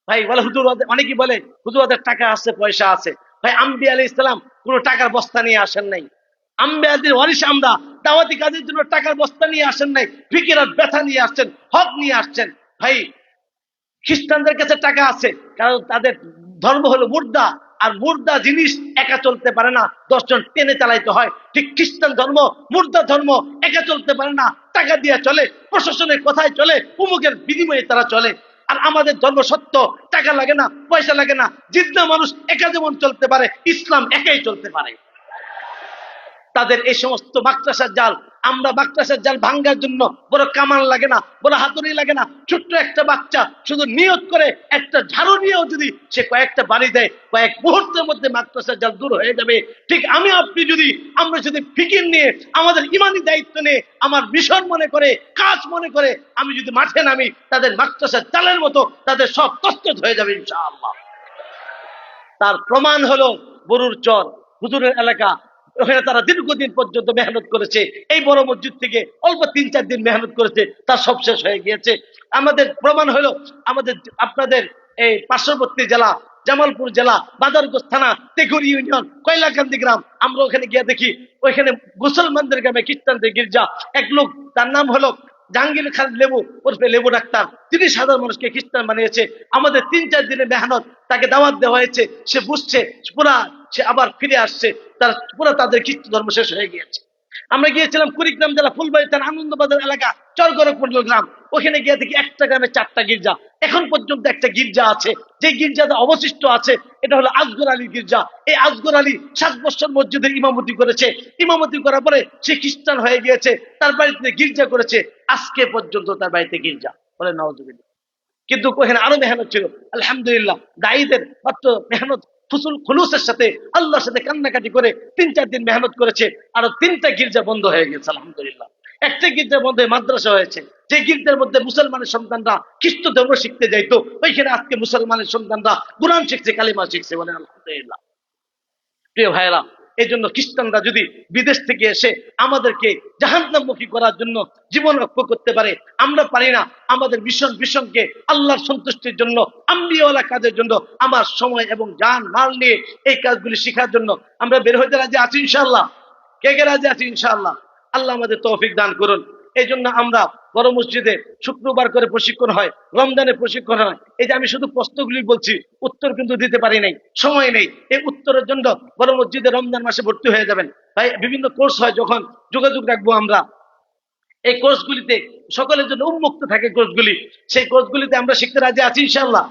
ভাই বলে হুজুর, অনেকেই বলে হুজুর ওদের টাকা আছে, পয়সা আছে। ভাই আম্বিয়া আলাইহিস সালাম কোনো টাকার বস্তা নিয়ে আসেন নাই। আম্বিয়াদের ওয়ারিস আমরা, দাওয়াতি কাজের জন্য টাকার বস্তা নিয়ে আসেন নাই, ফিকিরাত ব্যথা নিয়ে আসছেন, হক নিয়ে আসছেন। ভাই খ্রিস্টানদের কাছে টাকা আছে, কারণ তাদের ধর্ম হলো মুর্দা, আর মুর্দা জিনিস একা চলতে পারে না, 10 জন টেনে চালাইতে হয়। ঠিক খ্রিস্টান ধর্ম মুর্দা ধর্ম, একা চলতে পারে না, টাকা দিয়ে চলে, প্রশাসনের কথায় চলে, উমুকের বিনিময়ে তারা চলে। আর আমাদের ধর্ম সত্য, টাকা লাগে না, পয়সা লাগে না, জিদ্দা মানুষ একা যেমন চলতে পারে, ইসলাম একাই চলতে পারে। তাদের এই সমস্ত মাকড়াসার জাল, আমরা মাকড়াসার জাল ভাঙ্গার জন্য বড় কামান লাগে না, বড় হাতুড়ি লাগে না। ছোট্ট একটা বাচ্চা শুধু নিয়ত করে একটা ঝাড়ু নিয়েও যদি সে কয়েকটা বাড়ি দেয়, কয়েক মুহূর্তের মধ্যে মাকড়াসার জাল দূর হয়ে যাবে। ঠিক আমি আপনি যদি, আমরা যদি ফিকির নিয়ে, আমাদের ইমানি দায়িত্ব নিয়ে, আমার মিশন মনে করে, কাজ মনে করে আমি যদি মাঠে নামি, তাদের মাকড়াসার জালের মতো তাদের সব তছনছ হয়ে যাবে ইনশাআল্লাহ। তার প্রমাণ হলো বরুর চর, হুজুরের এলাকা। ওখানে তারা দীর্ঘদিন পর্যন্ত মেহনত করেছে। এই বড় মসজিদ থেকে অল্প 3-4 দিন মেহনত করেছে, তার সব শেষ হয়ে গিয়েছে। আমাদের প্রমাণ হলো আমাদের আপনাদের এই পার্শ্ববর্তী জেলা জামালপুর জেলা বাজারগঞ্জ থানা তেঘুরি ইউনিয়ন কয়লাকান্দি গ্রাম। আমরা ওখানে গিয়ে দেখি ওইখানে মুসলমানদের গ্রামে খ্রিস্টানদের গির্জা। এক লোক, তার নাম হলো জাহাঙ্গীর খান লেবু ওরফে লেবু ডাক্তার, 30,000 মানুষকে খ্রিস্টান বানিয়েছে। আমাদের 3-4 দিনের মেহনত, তাকে দাওয়াত দেওয়া হয়েছে, সে বুঝছে পুরা, সে আবার ফিরে আসছে, তার পুরা তাদের খ্রিস্ট ধর্ম শেষ হয়ে গিয়েছে। আমরা গিয়েছিলাম কুড়িগ্রাম জেলা ফুলবাড়ি থানা আনন্দবাজার এলাকা চরগড়কমন্ডল গ্রাম। ওখানে গিয়ে দেখি একটা গ্রামে 4টা গির্জা। এখন পর্যন্ত একটা গির্জা আছে, যে গির্জাটা অবশিষ্ট আছে এটা হলো আসগর আলী গির্জা। এই আসগর আলী 7 বছর মসজিদের ইমামতি করেছে। ইমামতি করার পরে সে খ্রিস্টান হয়ে গিয়েছে, তার বাড়িতে গির্জা করেছে, আজকে পর্যন্ত তার বাড়িতে গির্জা। বলে নাউজুবিল্লাহ। কিন্তু ওখানে আরো মেহনত ছিল। আলহামদুলিল্লাহ, দায়ীদের মাত্র মেহনত ফুসুল খুলুসের সাথে আল্লাহর সাথে কান্নাকাটি করে 3-4 দিন মেহনত করেছে, আরো 3টা গির্জা বন্ধ হয়ে গেছে আলহামদুলিল্লাহ। একটা গির্জার মধ্যে মাদ্রাসা হয়েছে, যে গির্জার মধ্যে মুসলমানের সন্তানরা খ্রিস্ট ধর্ম শিখতে যাইতো, ওইখানে আজকে মুসলমানের সন্তানরা কোরআন শিখছে, কালিমা শিখছে। বলেন আলহামদুলিল্লাহ। প্রিয় ভাইরা, এই জন্য খ্রিস্টানরা যদি বিদেশ থেকে এসে আমাদেরকে জাহান্নামমুখী করার জন্য জীবন রক্ষা করতে পারে, আমরা পারি না। আমাদের মিশনকে আল্লাহর সন্তুষ্টির জন্য, আম্বিয়াওয়ালা কাজের জন্য, আমার সময় এবং জান মাল নিয়ে এই কাজগুলি শেখার জন্য আমরা বের হইতে রাজি আছি ইনশাআল্লাহ। কে কে রাজি আছি ইনশাআল্লাহ? আল্লাহ আমাদের তৌফিক দান করুন। এই জন্য আমরা বড় মসজিদে শুক্রবার করে প্রশিক্ষণ হয়, রমজানে প্রশিক্ষণ হয়। এই যে আমি শুধু প্রশ্নগুলি বলছি, উত্তর কিন্তু দিতে পারি নাই, সময় নেই। এই উত্তরের জন্য বড় মসজিদে রমজান মাসে ভর্তি হয়ে যাবেন ভাই। বিভিন্ন কোর্স হয়, যখন যোগাযোগ রাখবো আমরা। এই কোর্সগুলিতে সকলের জন্য উন্মুক্ত থাকে কোর্সগুলি। সেই কোর্সগুলিতে আমরা শিখতে রাজি আছি ইনশাআল্লাহ,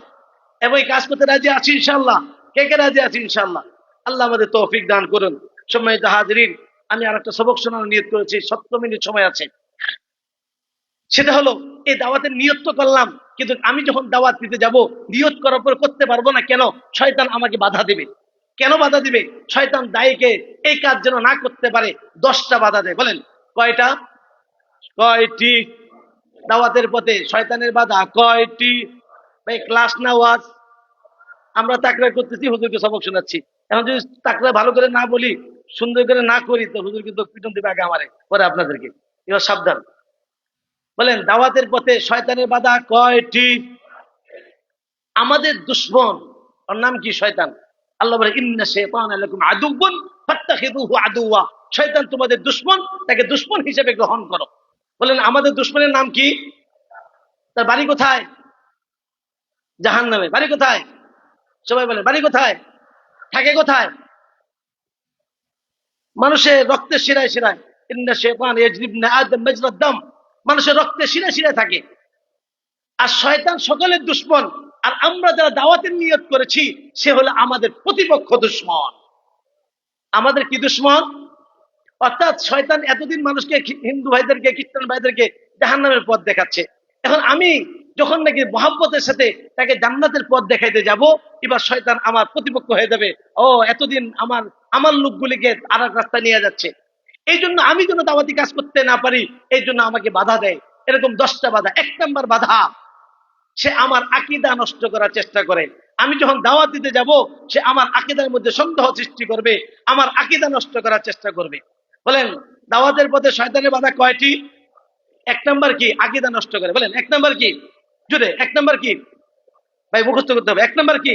এবং এই কাজ করতে রাজি আছি ইনশাআল্লাহ। কে কে রাজি আছি ইনশাআল্লাহ? আল্লাহ আমাদের তৌফিক দান করুন। সম্মানিত হাজিরিন, আমি আর একটা সবক শোনার নিয়ত করেছি, 17 মিনিট সময় আছে। সেটা হলো, এই দাওয়াতের নিয়ত তো করলাম, কিন্তু আমি যখন দাওয়াত দিতে যাব, নিয়ত করার পর করতে পারবো না কেন? শয়তান আমাকে বাধা দিবে। কেন বাধা দিবে? শয়তান দায়ীকে এই কাজ যেন না করতে পারে 10টা বাধা দেয়। বলেন কয়টা? কয়টি? দাওয়াতের পথে শয়তানের বাধা কয়টি? ভাই ক্লাস না ওয়াজ? আমরা তাকরার করতেছি, হুজুরকে সবক শোনাচ্ছি। এখন যদি তাকরা ভালো করে না বলি, সুন্দর করে না করি, তো হুজুর কিন্তু পিটন দিবে আগে আমারে, পরে আপনাদেরকে। এবার সাবধান। বলেন দাওয়াতের পথে শয়তানের বাধা কয়টি? আমাদের দুশ্মন, ওর নাম কি? শয়তান। আল্লাহ বলে ইন্না শাইতানা লাকুম আদুউন ফাত্তাখিযুহু আদুওয়া। শয়তান তোমাদের দুশ্মন, তাকে দুশ্মন হিসেবে গ্রহণ করো। বলেন আমাদের দুশ্মনের নাম কি? তার বাড়ি কোথায়? জাহান্নামে। বাড়ি কোথায়? সবাই বলেন বাড়ি কোথায়? থাকে কোথায়? মানুষের রক্তের শিরায় শিরায়। ইন্না শাইতানা ইয়াজরি ইবনে আদম মাজরাদ দাম। মানুষের রক্তের শিরায় শিরায় থাকে। আর শয়তান সকলের দুশ্মন। আর আমরা যারা দাওয়াতের নিয়ত করেছি, সে হলো আমাদের প্রতিপক্ষ দুশ্মন। আমাদের কি দুশ্মন? অর্থাৎ শয়তান এতদিন মানুষকে, হিন্দু ভাইদেরকে, খ্রিস্টান ভাইদেরকে জাহান্নামের পথ দেখাচ্ছে। এখন আমি যখন নাকি মহব্বতের সাথে তাকে জান্নাতের পথ দেখাইতে যাব, এবার শয়তান আমার প্রতিপক্ষ হয়ে যাবে। ও এতদিন আমার আমার লোকগুলিকে আর এক রাস্তা নিয়ে যাচ্ছে। এই জন্য আমি যেন দাওয়াতি কাজ করতে না পারি, এই জন্য আমাকে বাধা দেয়। এরকম 10টা বাধা। 1 নম্বর বাধা, সে আমার আকীদা নষ্ট করার চেষ্টা করে। আমি যখন দাওয়াত দিতে যাব, সে আমার আকীদার মধ্যে সন্দেহ সৃষ্টি করবে, আমার আকীদা নষ্ট করার চেষ্টা করবে। বলেন দাওয়াতের পথে শয়তানের বাধা কয়টি? 1 নম্বর কি? আকীদা নষ্ট করে। বলেন 1 নম্বর কি? জুড়ে 1 নম্বর কি? ভাই মুখস্থ করতে হবে। 1 নম্বর কি?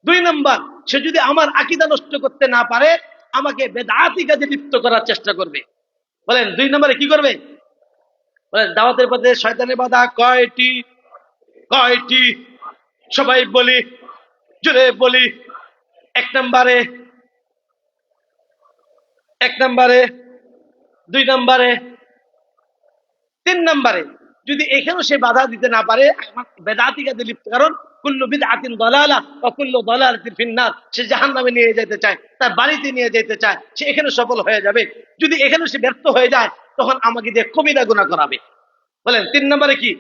2 নম্বর, সে যদি আমার আকীদা নষ্ট করতে না পারে, আমাকে বেদাতি কাজে লিপ্ত করার চেষ্টা করবে। বলেন 2 নম্বরে কি করবে? বলেন দাওয়াতের পথে শয়তানের বাধা কয়টি? কয়টি? সবাই বলি, জোরে বলি। 1 নম্বরে, 1 নম্বরে, 2 নম্বরে, 3 নম্বরে। যদি এখানেও সে বাধা দিতে না পারে, বেদাতি কাজে লিপ্ত, কারণ কুল্লু বিদআতিন দালালা ওয়া কুল্লু দালালাতিন ফিন্নার, সে জাহান্নামে নিয়ে যেতে চায়, তার বাড়িতে নিয়ে যেতে চায়, সে এখানে সফল হয়ে যাবে। যদি এখানে সে ব্যর্থ হয়ে যায়, তখন আমাকে দিয়ে কবিরা গুনাহ করাবে। বলেন 3 নম্বরে কি?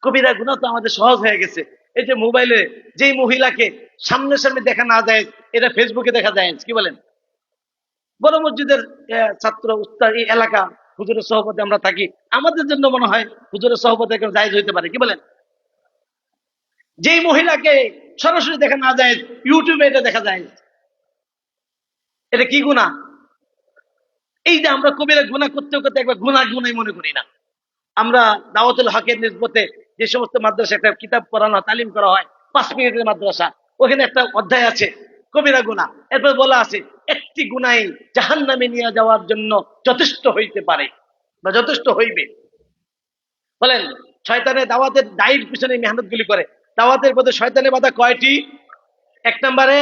কবিরা গুনাহ তো আমাদের সহজ হয়ে গেছে। এই যে মোবাইলে যেই মহিলাকে সামনে সামনে দেখা না যায়, এটা ফেসবুকে দেখা যায়, কি বলেন? বড় মসজিদের ছাত্র উস্তাদ, এই এলাকা হুজুরের সহপতি আমরা থাকি, আমাদের জন্য মনে হয় হুজুরের সহপতি এখন জায়েজ হইতে পারে, কি বলেন? যেই মহিলাকে সরাসরি দেখা না যায়, ইউটিউবে এটা দেখা যায়, এটা কি গুনাহ? এই যে আমরা কবিরা গুনাহ করতে করতে একবার গুনাই মনে করি না। আমরা দাওয়াতুল হকের নিসবতে যে সমস্ত মাদ্রাসা একটা কিতাব পড়ানো তালিম করা হয়, 5 মিনিটের মাদ্রাসা, ওখানে একটা অধ্যায় আছে কবিরা গুনাহ। এরপর বলা আছে একটি গুনাই জাহান্নামে নিয়ে যাওয়ার জন্য যথেষ্ট হইতে পারে বা যথেষ্ট হইবে। বলেন, শয়তানের দাওয়াতের দায়ের পিছনে মেহনত গুলি করে, দাওয়াতের পথে শয়তানের বাধা কয়টি? 1 নম্বরে,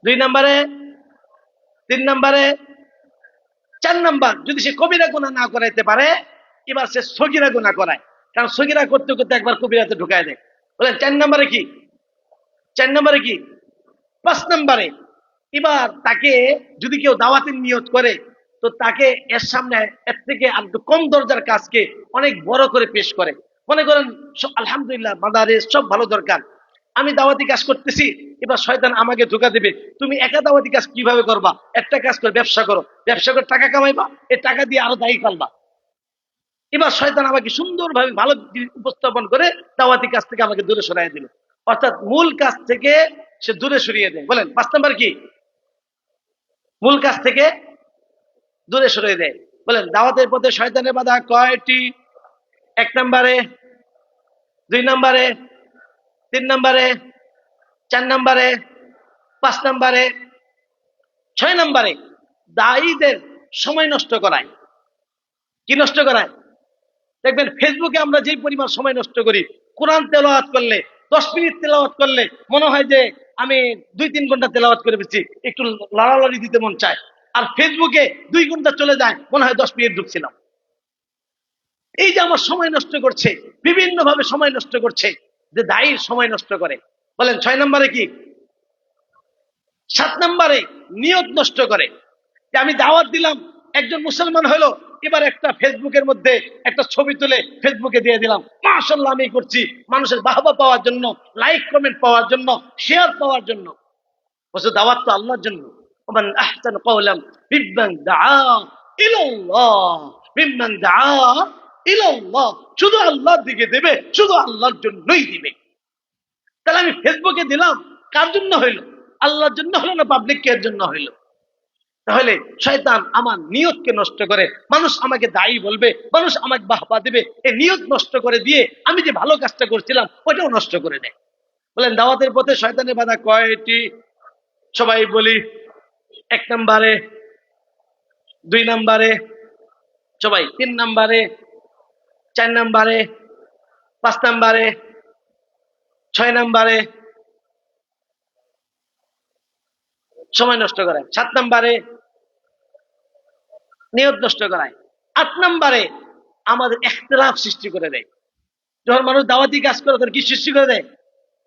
2 নম্বরে, 3 নম্বরে, 4 নম্বর, যদি সে কবিরা গুনাহ না করাইতে পারে, এবার সে সগীরা গুনাহ করায়, কারণ সগীরা করতে করতে একবার কবিরাতে ঢুকায় দেয়। বলেন 4 নম্বরে কি? 4 নম্বরে কি? 5 নম্বরে, এবার তাকে যদি কেউ দাওয়াতের নিয়ত করে, তো তাকে এর সামনে এর থেকে আর কম দরজার কাজকে অনেক বড় করে পেশ করে। মনে করেন আলহামদুলিল্লাহ মাদারিস সব ভালো দরকার, আমি দাওয়াতি কাজ করতেছি, এবার শয়তান আমাকে ধোঁকা দিবে, তুমি একা দাওয়াতি কাজ কিভাবে করবা? একটা কাজ করে ব্যবসা করো, ব্যবসা করে টাকা কামাইবা, এই টাকা দিয়ে আরো দায়ী ফেলবা। এবার শয়তান আমাকে সুন্দরভাবে ভালো উপস্থাপন করে দাওয়াতি কাজ থেকে আমাকে দূরে সরাই দিল, অর্থাৎ মূল কাজ থেকে সে দূরে সরিয়ে দেয়। বলেন 5 নম্বর কি? মূল কাজ থেকে দূরে সরিয়ে দেয়। বলেন দাওয়াতের পথে শয়তানের বাধা কয়টি? 1 নম্বরে, 2 নম্বরে, 3 নম্বরে, 4 নম্বরে, 5 নম্বরে, 6 নম্বরে দায়ীদের সময় নষ্ট করায়। কি নষ্ট করায়? দেখবেন ফেসবুকে আমরা যে পরিমাণ সময় নষ্ট করি, কোরআন তেলাওয়াত করলে 10 মিনিট তেলাওয়াত করলে মনে হয় যে আমি 2-3 ঘন্টা তেলাওয়াত করে ফেলছি, একটু লড়ালড়ি দিতে মন চায়, আর ফেসবুকে 2 ঘন্টা চলে যায়, মনে হয় 10 মিনিট ঢুকছিলাম। এই যে আমার সময় নষ্ট করছে, বিভিন্ন ভাবে সময় নষ্ট করছে, যে দায়ীর সময় নষ্ট করে। বলেন 6 নম্বরে কি? 7 নম্বরে নিয়ত নষ্ট করে, যে আমি দাওয়াত দিলাম, একজন মুসলমান হলো, এবার একটা ফেসবুকের মধ্যে একটা ছবি তুলে ফেসবুকে দিয়ে দিলাম, মাশাআল্লাহ আমি করছি, মানুষের বাহবা পাওয়ার জন্য, লাইক কমেন্ট পাওয়ার জন্য, শেয়ার পাওয়ার জন্য। বলছে দাওয়াত তো আল্লাহর জন্য। ওমান আহসানু কওলাম মিম্মান দাআ ইলাল্লাহ, মিম্মান দাআ ইলাল্লাহ, শুধু আল্লাহর দিকে দেবে, শুধু আল্লাহর জন্যই দিবে। তাহলে আমি ফেসবুকে দিলাম, কার জন্য হইল? আল্লাহর জন্য হলো না পাবলিক এর জন্য হইল? তাহলে শয়তান আমার নিয়তকে নষ্ট করে, মানুষ আমাকে দায়ী বলবে, মানুষ আমাকে বাহবা দেবে, এই নিয়ত নষ্ট করে দিয়ে আমি যে ভালো কাজটা করছিলাম ওইটাও নষ্ট করে দেয়। বলেন দাওয়াতের পথে শয়তানের বাধা কয়টি? সবাই বলি। 1 নম্বরে, 2 নম্বরে, সবাই 3 নম্বরে, 4 নম্বরে, 5 নম্বরে, 6 নম্বরে সময় নষ্ট করায়, 7 নম্বরে নিয়ত নষ্ট করায়, 8 নম্বরে আমাদের ইখতিলাফ সৃষ্টি করে দেয়। যখন মানুষ দাওয়াতি কাজ করে তখন কি সৃষ্টি করে দেয়?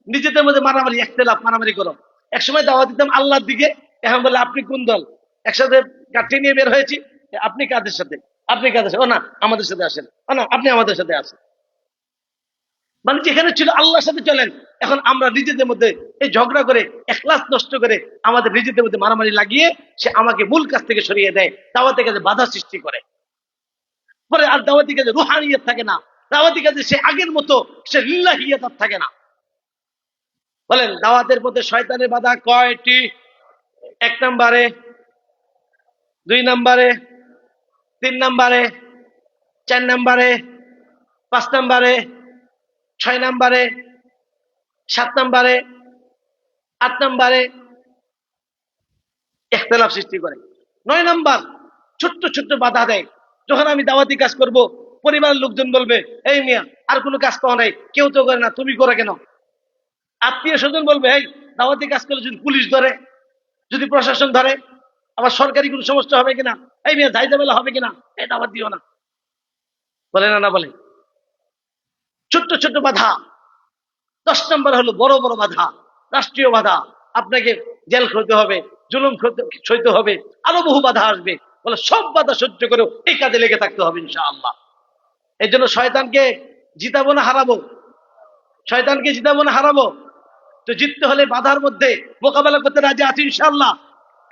নিজেদের মধ্যে মারামারি, ইখতিলাফ, মারামারি করো। একসময় দাওয়াত দিতাম আল্লাহর দিকে, এখন বলে আপনি কোন দল? একসাথে গাঠি নিয়ে বের হয়েছি, আপনি কাদের সাথে? আপনি কাদের সাথে? ও না আমাদের সাথে আসেন, ও না আপনি আমাদের সাথে আসেন। মানে যেখানে ছিল আল্লাহর সাথে চলেন, এখন আমরা নিজেদের মধ্যে এই ঝগড়া করে, ইখলাস নষ্ট করে, আমাদের নিজেদের মধ্যে মারামারি লাগিয়ে সে আমাকে মূল কাজ থেকে সরিয়ে দেয়, দাওয়াতের কাজে বাধা সৃষ্টি করে। পরে আর দাওয়াতি কাজে রুহানিয়ত থাকে না, দাওয়াতি কাজে সে আগের মতো সে লিল্লাহিয়ত থাকে না। বলেন দাওয়াতের পথে শয়তানের বাধা কয়টি? 1 নম্বরে, 2 নম্বরে, 3 নম্বরে, 4 নম্বরে, 5 নম্বরে, 6 নম্বরে, 7 নম্বরে, 8 নম্বরে ইখতিলাফ সৃষ্টি করে। 9 নম্বর ছোট্ট ছোট্ট বাধা দেয়। যখন আমি দাওয়াতি কাজ করব, পরিবারের লোকজন বলবে এই মিয়া আর কোনো কাজ পাওয়া নাই, কেউ তো করে না, তুমি করো কেন? আত্মীয় স্বজন বলবে এই দাওয়াতি কাজ করলে যদি পুলিশ ধরে, যদি প্রশাসন ধরে, আবার সরকারি কোনো সমস্যা হবে কিনা, এই মিয়া যাই ঝামেলা হবে কিনা, এই দাওয়াত দিও না। বলে না, না বলে? ছোট্ট ছোট্ট বাধা। 10 নম্বর হলো বড় বড় বাধা, রাষ্ট্রীয় বাধা। আপনাকে জেল খেতে হবে, জুলুম সইতে হবে, আরো বহু বাধা আসবে। বলে সব বাধা সহ্য করে এই কাজে লেগে থাকতে হবে ইনশাআল্লাহ। এই জন্য শয়তানকে জিতাবো না হারাবো? শয়তানকে জিতাবো না হারাবো? তো জিততে হলে বাধার মধ্যে মোকাবেলা করতে রাজি আছি ইনশাআল্লাহ।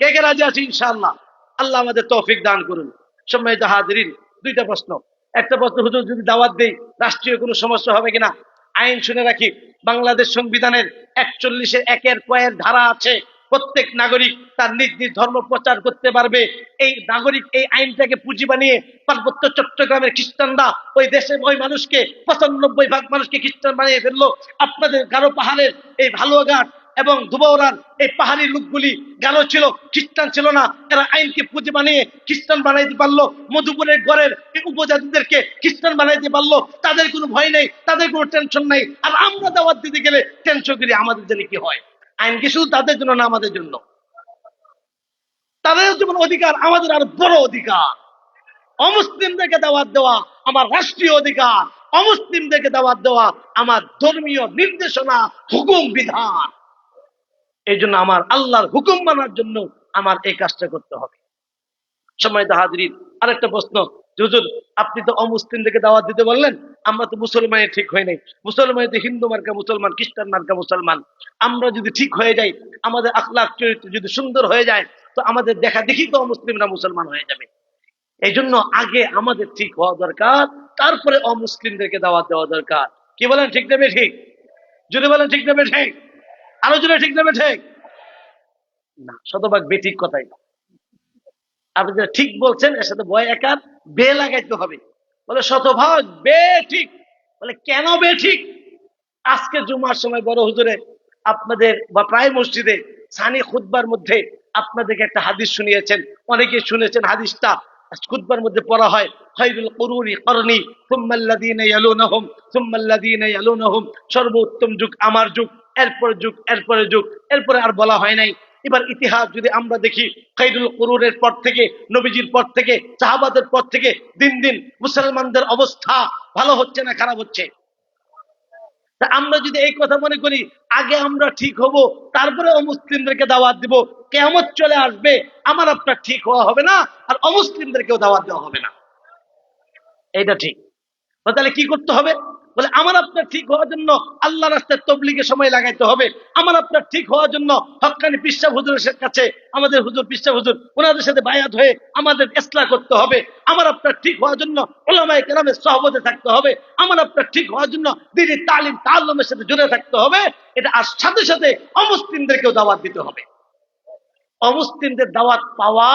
কে কে রাজি আছি ইনশাআল্লাহ? আল্লাহ আমাদের তৌফিক দান করুন। সম্মানিত হাজিরিন, দুইটা প্রশ্ন। একটা প্রশ্ন, হুজুর যদি দাওয়াত দেই রাষ্ট্রীয় কোনো সমস্যা হবে কিনা? আইন শুনে রাখি, বাংলাদেশ সংবিধানের 41-এর 1-এর কয়ের ধারা আছে, প্রত্যেক নাগরিক তার নিজ নিজ ধর্ম প্রচার করতে পারবে। এই নাগরিক এই আইনটাকে পুঁজি বানিয়ে পার্বত্য চট্টগ্রামের খ্রিস্টানরা ওই দেশে ওই মানুষকে 95% মানুষকে খ্রিস্টান বানিয়ে ফেললো। আপনাদের গারো পাহাড়ের এই ভালুয়াঘাট এবং দুবৌরার এই পাহাড়ি লোকগুলি গারো ছিল, খ্রিস্টান ছিল না। এরা আইনকে পুঁজি বানিয়ে খ্রিস্টান বানাইতে পারলো। মধুপুরের গড়ের উপজাতিদেরকে খ্রিস্টান বানাইতে পারলো। তাদের কোনো ভয় নেই, তাদের কোনো টেনশন নাই। আর আমরা দাওয়াত দিতে গেলে টেনশন করি আমাদের জন্য কি হয়। আইন কি শুধু তাদের জন্য না আমাদের জন্য? তাদের যেমন অধিকার, আমাদের আর বড় অধিকার। অমুসলিমদেরকে দাওয়াত দেওয়া আমার রাষ্ট্রীয় অধিকার, অমুসলিমদেরকে দাওয়াত দেওয়া আমার ধর্মীয় নির্দেশনা, হুকুম বিধান। এই জন্য আমার আল্লাহর হুকুম মানার জন্য আমার এই কাজটা করতে হবে। সম্মানিত হাজিরিন, আরেকটা প্রশ্ন, হুজুর আপনি তো অমুসলিমদেরকে দাওয়াত দিতে বললেন, আমরা তো মুসলমানের ঠিক হয় নাই। মুসলমান তো হিন্দু মার্কা মুসলমান, খ্রিস্টান মার্কা মুসলমান। আমরা যদি ঠিক হয়ে যাই, আমাদের আখলাক চরিত্র যদি সুন্দর হয়ে যায়, তো আমাদের দেখা দেখি তো অমুসলিমরা মুসলমান হয়ে যাবে। এই জন্য আগে আমাদের ঠিক হওয়া দরকার, তারপরে অমুসলিমদেরকে দাওয়াত দেওয়া দরকার। কি বলেন, ঠিক নেবে ঠিক? যদি বলেন ঠিক নেবে ঠিক, আরো জোরে ঠিক নেবে ঠিক? না, শতভাগ বেঠিক কথাই না। আপনি যেটা ঠিক বলছেন এর সাথে ভয় একার বে লাগাইতে হবে। বলে শতভাগ বে ঠিক। বলে কেন বে ঠিক? আজকে জুমার সময় বড় হুজুরে আপনাদের বা প্রায় মসজিদে সানি খুতবার মধ্যে আপনাদেরকে একটা হাদিস শুনিয়েছেন, অনেকে শুনেছেন। হাদিসটা খুতবার মধ্যে পড়া হয়, খায়রুল কুরুনি করনি সুম্মাল্লাযীনা ইয়ালুনাহুম সুম্মাল্লাযীনা ইয়ালুনাহুম, সর্বোত্তম যুগ আমার যুগ, এরপরে যুগ, এরপরে যুগ, এরপরে আর বলা হয় নাই। এবার ইতিহাস যদি আমরা দেখি, খায়রুল কুরুনের পর থেকে, নবীজির পর থেকে, সাহাবাদের পর থেকে দিন দিন মুসলমানদের অবস্থা ভালো হচ্ছে না খারাপ হচ্ছে? তা আমরা যদি এই কথা মনে করি আগে আমরা ঠিক হব তারপরে অমুসলিমদেরকে দাওয়াত দিব, কিয়ামত চলে আসবে, আমার আপনার ঠিক হওয়া হবে না, আর অমুসলিমদেরকেও দাওয়াত দেওয়া হবে না। এইটা ঠিক। তাহলে কি করতে হবে? বলে আমার আপনার ঠিক হওয়ার জন্য আল্লাহ রাস্তায় তবলিগে সময় লাগাইতে হবে। আমার আপনার ঠিক হওয়ার জন্য হক্কানি পিসা হুজুরের কাছে, আমাদের হুজুর পিসা হুজুর, ওনাদের সাথে বায়াত হয়ে আমাদের ইসলাহ করতে হবে। আমার আপনার ঠিক হওয়ার জন্য উলামায়ে কেরামের সহবতে থাকতে হবে। আমার আপনার ঠিক হওয়ার জন্য দ্বীনি তালিম তাআল্লুমের সাথে জুড়ে থাকতে হবে। এটা আর সাথে সাথে অমুসলিমদেরকেও দাওয়াত দিতে হবে। অমুসলিমদের দাওয়াত পাওয়া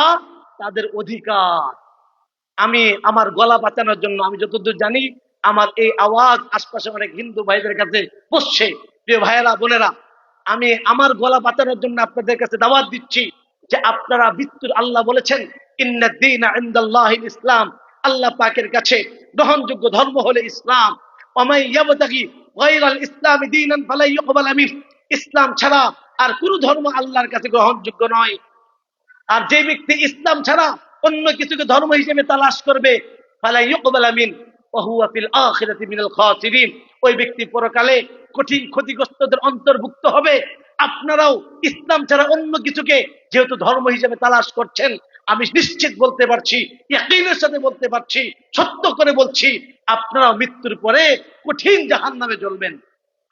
তাদের অধিকার। আমি আমার গলা বাঁচানোর জন্য, আমি যতদূর জানি আমার এই আওয়াজ আশপাশে অনেক হিন্দু ভাইদের কাছে পৌঁছছে। প্রিয় ভাইয়েরা বোনেরা, আমি আমার গলা বাঁচানোর জন্য আপনাদের কাছে দাওয়াত দিচ্ছি যে আপনারা মৃত্যুর, আল্লাহ বলেছেন ইন্নাদ দীনা ইনদাল্লাহিল ইসলাম, আল্লাহ পাকের কাছে গ্রহণযোগ্য ধর্ম হলো ইসলাম। ওয়ামাই ইয়াবতাগি গায়রাল ইসলামি দীনান ফালা ইউকবাল মিনহু, ইসলাম ছাড়া আর কোন ধর্ম আল্লাহর কাছে গ্রহণযোগ্য নয়। আর যে ব্যক্তি ইসলাম ছাড়া অন্য কিছুকে ধর্ম হিসেবে তালাশ করবে, ফালা ইউকবাল মিনহু ওয়া হুয়া ফিল আখিরাতি মিনাল খাসিরিন, ওই ব্যক্তি পরকালে কঠিন ক্ষতিগ্রস্তদের অন্তর্ভুক্ত হবে। আপনারাও ইসলাম ছাড়া অন্য কিছুকে যেহেতু ধর্ম হিসেবে তালাশ করছেন, আমি নিশ্চিত বলতে পারছি, ইয়াকিনের সাথে বলতে পারছি, সত্য করে বলছি, আপনারাও মৃত্যুর পরে কঠিন জাহান্নামে জ্বলবেন।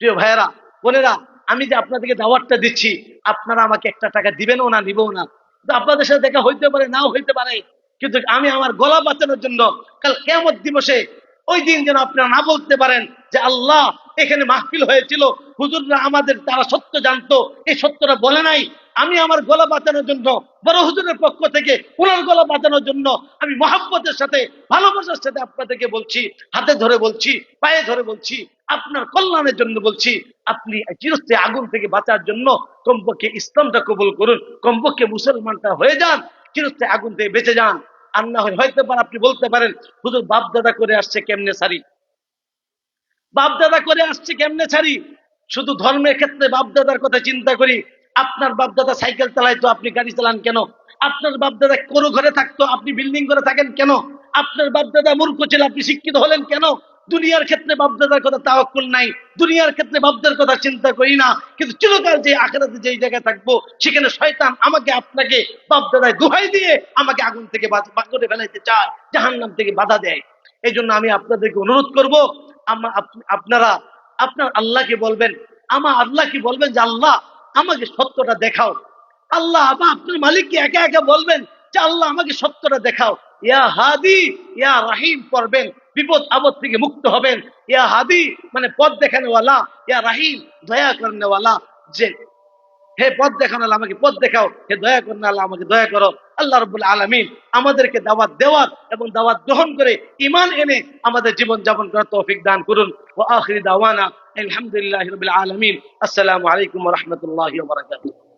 প্রিয় ভাইয়েরা বোনেরা, আমি যে আপনাদেরকে দাওয়াতটা দিচ্ছি, আপনারা আমাকে একটা টাকা দিবেনও না, নিবও না। আপনাদের সাথে দেখা হইতে পারে, নাও হইতে পারে, কিন্তু আমি আমার গলা বাঁচানোর জন্য কাল কিয়ামত দিবসে ওই দিন যেন আপনারা না বলতে পারেন যে আল্লাহ এখানে মাহফিল হয়েছিল, হুজুররা আমাদের তারা সত্য জানতো, এই সত্যটা বলে নাই। আমি আমার গলা বাঁচানোর জন্য বড় হুজুরের পক্ষ থেকে ওনার গলা বাঁচানোর জন্য আমি মহব্বতের সাথে, ভালোবাসার সাথে আপনাদেরকে বলছি, হাতে ধরে বলছি, পায়ে ধরে বলছি, আপনার কল্যাণের জন্য বলছি। আপনি চিরস্থায়ী আগুন থেকে বাঁচার জন্য কমপক্ষে ইসলামটা কবুল করুন, কমপক্ষে মুসলমানটা হয়ে যান, চিরস্থায়ী আগুন থেকে বেঁচে যান। আর না হয়তো পারে আপনি বলতে পারেন হুজুর বাপ দাদা করে আসছে কেমনে ছাড়ি, বাপ দাদা করে আসছে কেমনে ছাড়ি। শুধু ধর্মের ক্ষেত্রে বাপ দাদার কথা চিন্তা করি। আপনার বাপ দাদা সাইকেল চালাইতো, আপনি গাড়ি চালান কেন? আপনার বাপ দাদা কোনো ঘরে থাকতো, আপনি বিল্ডিং করে থাকেন কেন? আপনার বাপদাদা মূর্খ ছিল, আপনি শিক্ষিত হলেন কেন? দুনিয়ার ক্ষেত্রে বাপদাদার কথা তাওয়াক্কুল নাই, দুনিয়ার ক্ষেত্রে বাপদার কথা চিন্তা করি না, কিন্তু চিরকাল যে আখিরাতে যেই জায়গায় থাকবো সেখানে শয়তান আমাকে আপনাকে বাপদাদায় দোহাই দিয়ে আমাকে আগুন থেকে করে ফেলাইতে চায়, জাহান্নাম থেকে বাধা দেয়। এই জন্য আমি আপনাদেরকে অনুরোধ করব, আপনারা আপনার আল্লাহকে বলবেন, আমার আল্লাহকে বলবেন যে আল্লাহ আমাকে সত্যটা দেখাও। আল্লাহ বা আপনার মালিককে একা একা বলবেন যে আল্লাহ আমাকে সত্যটা দেখাও। ইয়া হাদি ইয়া রাহিম পড়বেন, বিপদ আপদ থেকে মুক্ত হবেন। ইয়া হাদি মানে পথ দেখানোওয়ালা, ইয়া রাহিম দয়া করেনেওয়ালা, যে হে পথ দেখানো আল্লাহ আমাকে পথ দেখাও, হে দয়া করেন আল্লাহ আমাকে দয়া করো। আল্লাহ রাব্বুল আলামিন আমাদেরকে দাওয়াত দেওয়ার এবং দাওয়াত গ্রহণ করে ঈমান এনে আমাদের জীবন যাপন করার তৌফিক দান করুন। ওয়া আখিরি দাওয়ানা আলহামদুলিল্লাহি রাব্বিল আলামিন। আসসালামু আলাইকুম ওয়া রাহমাতুল্লাহি ওয়া বারাকাতুহু।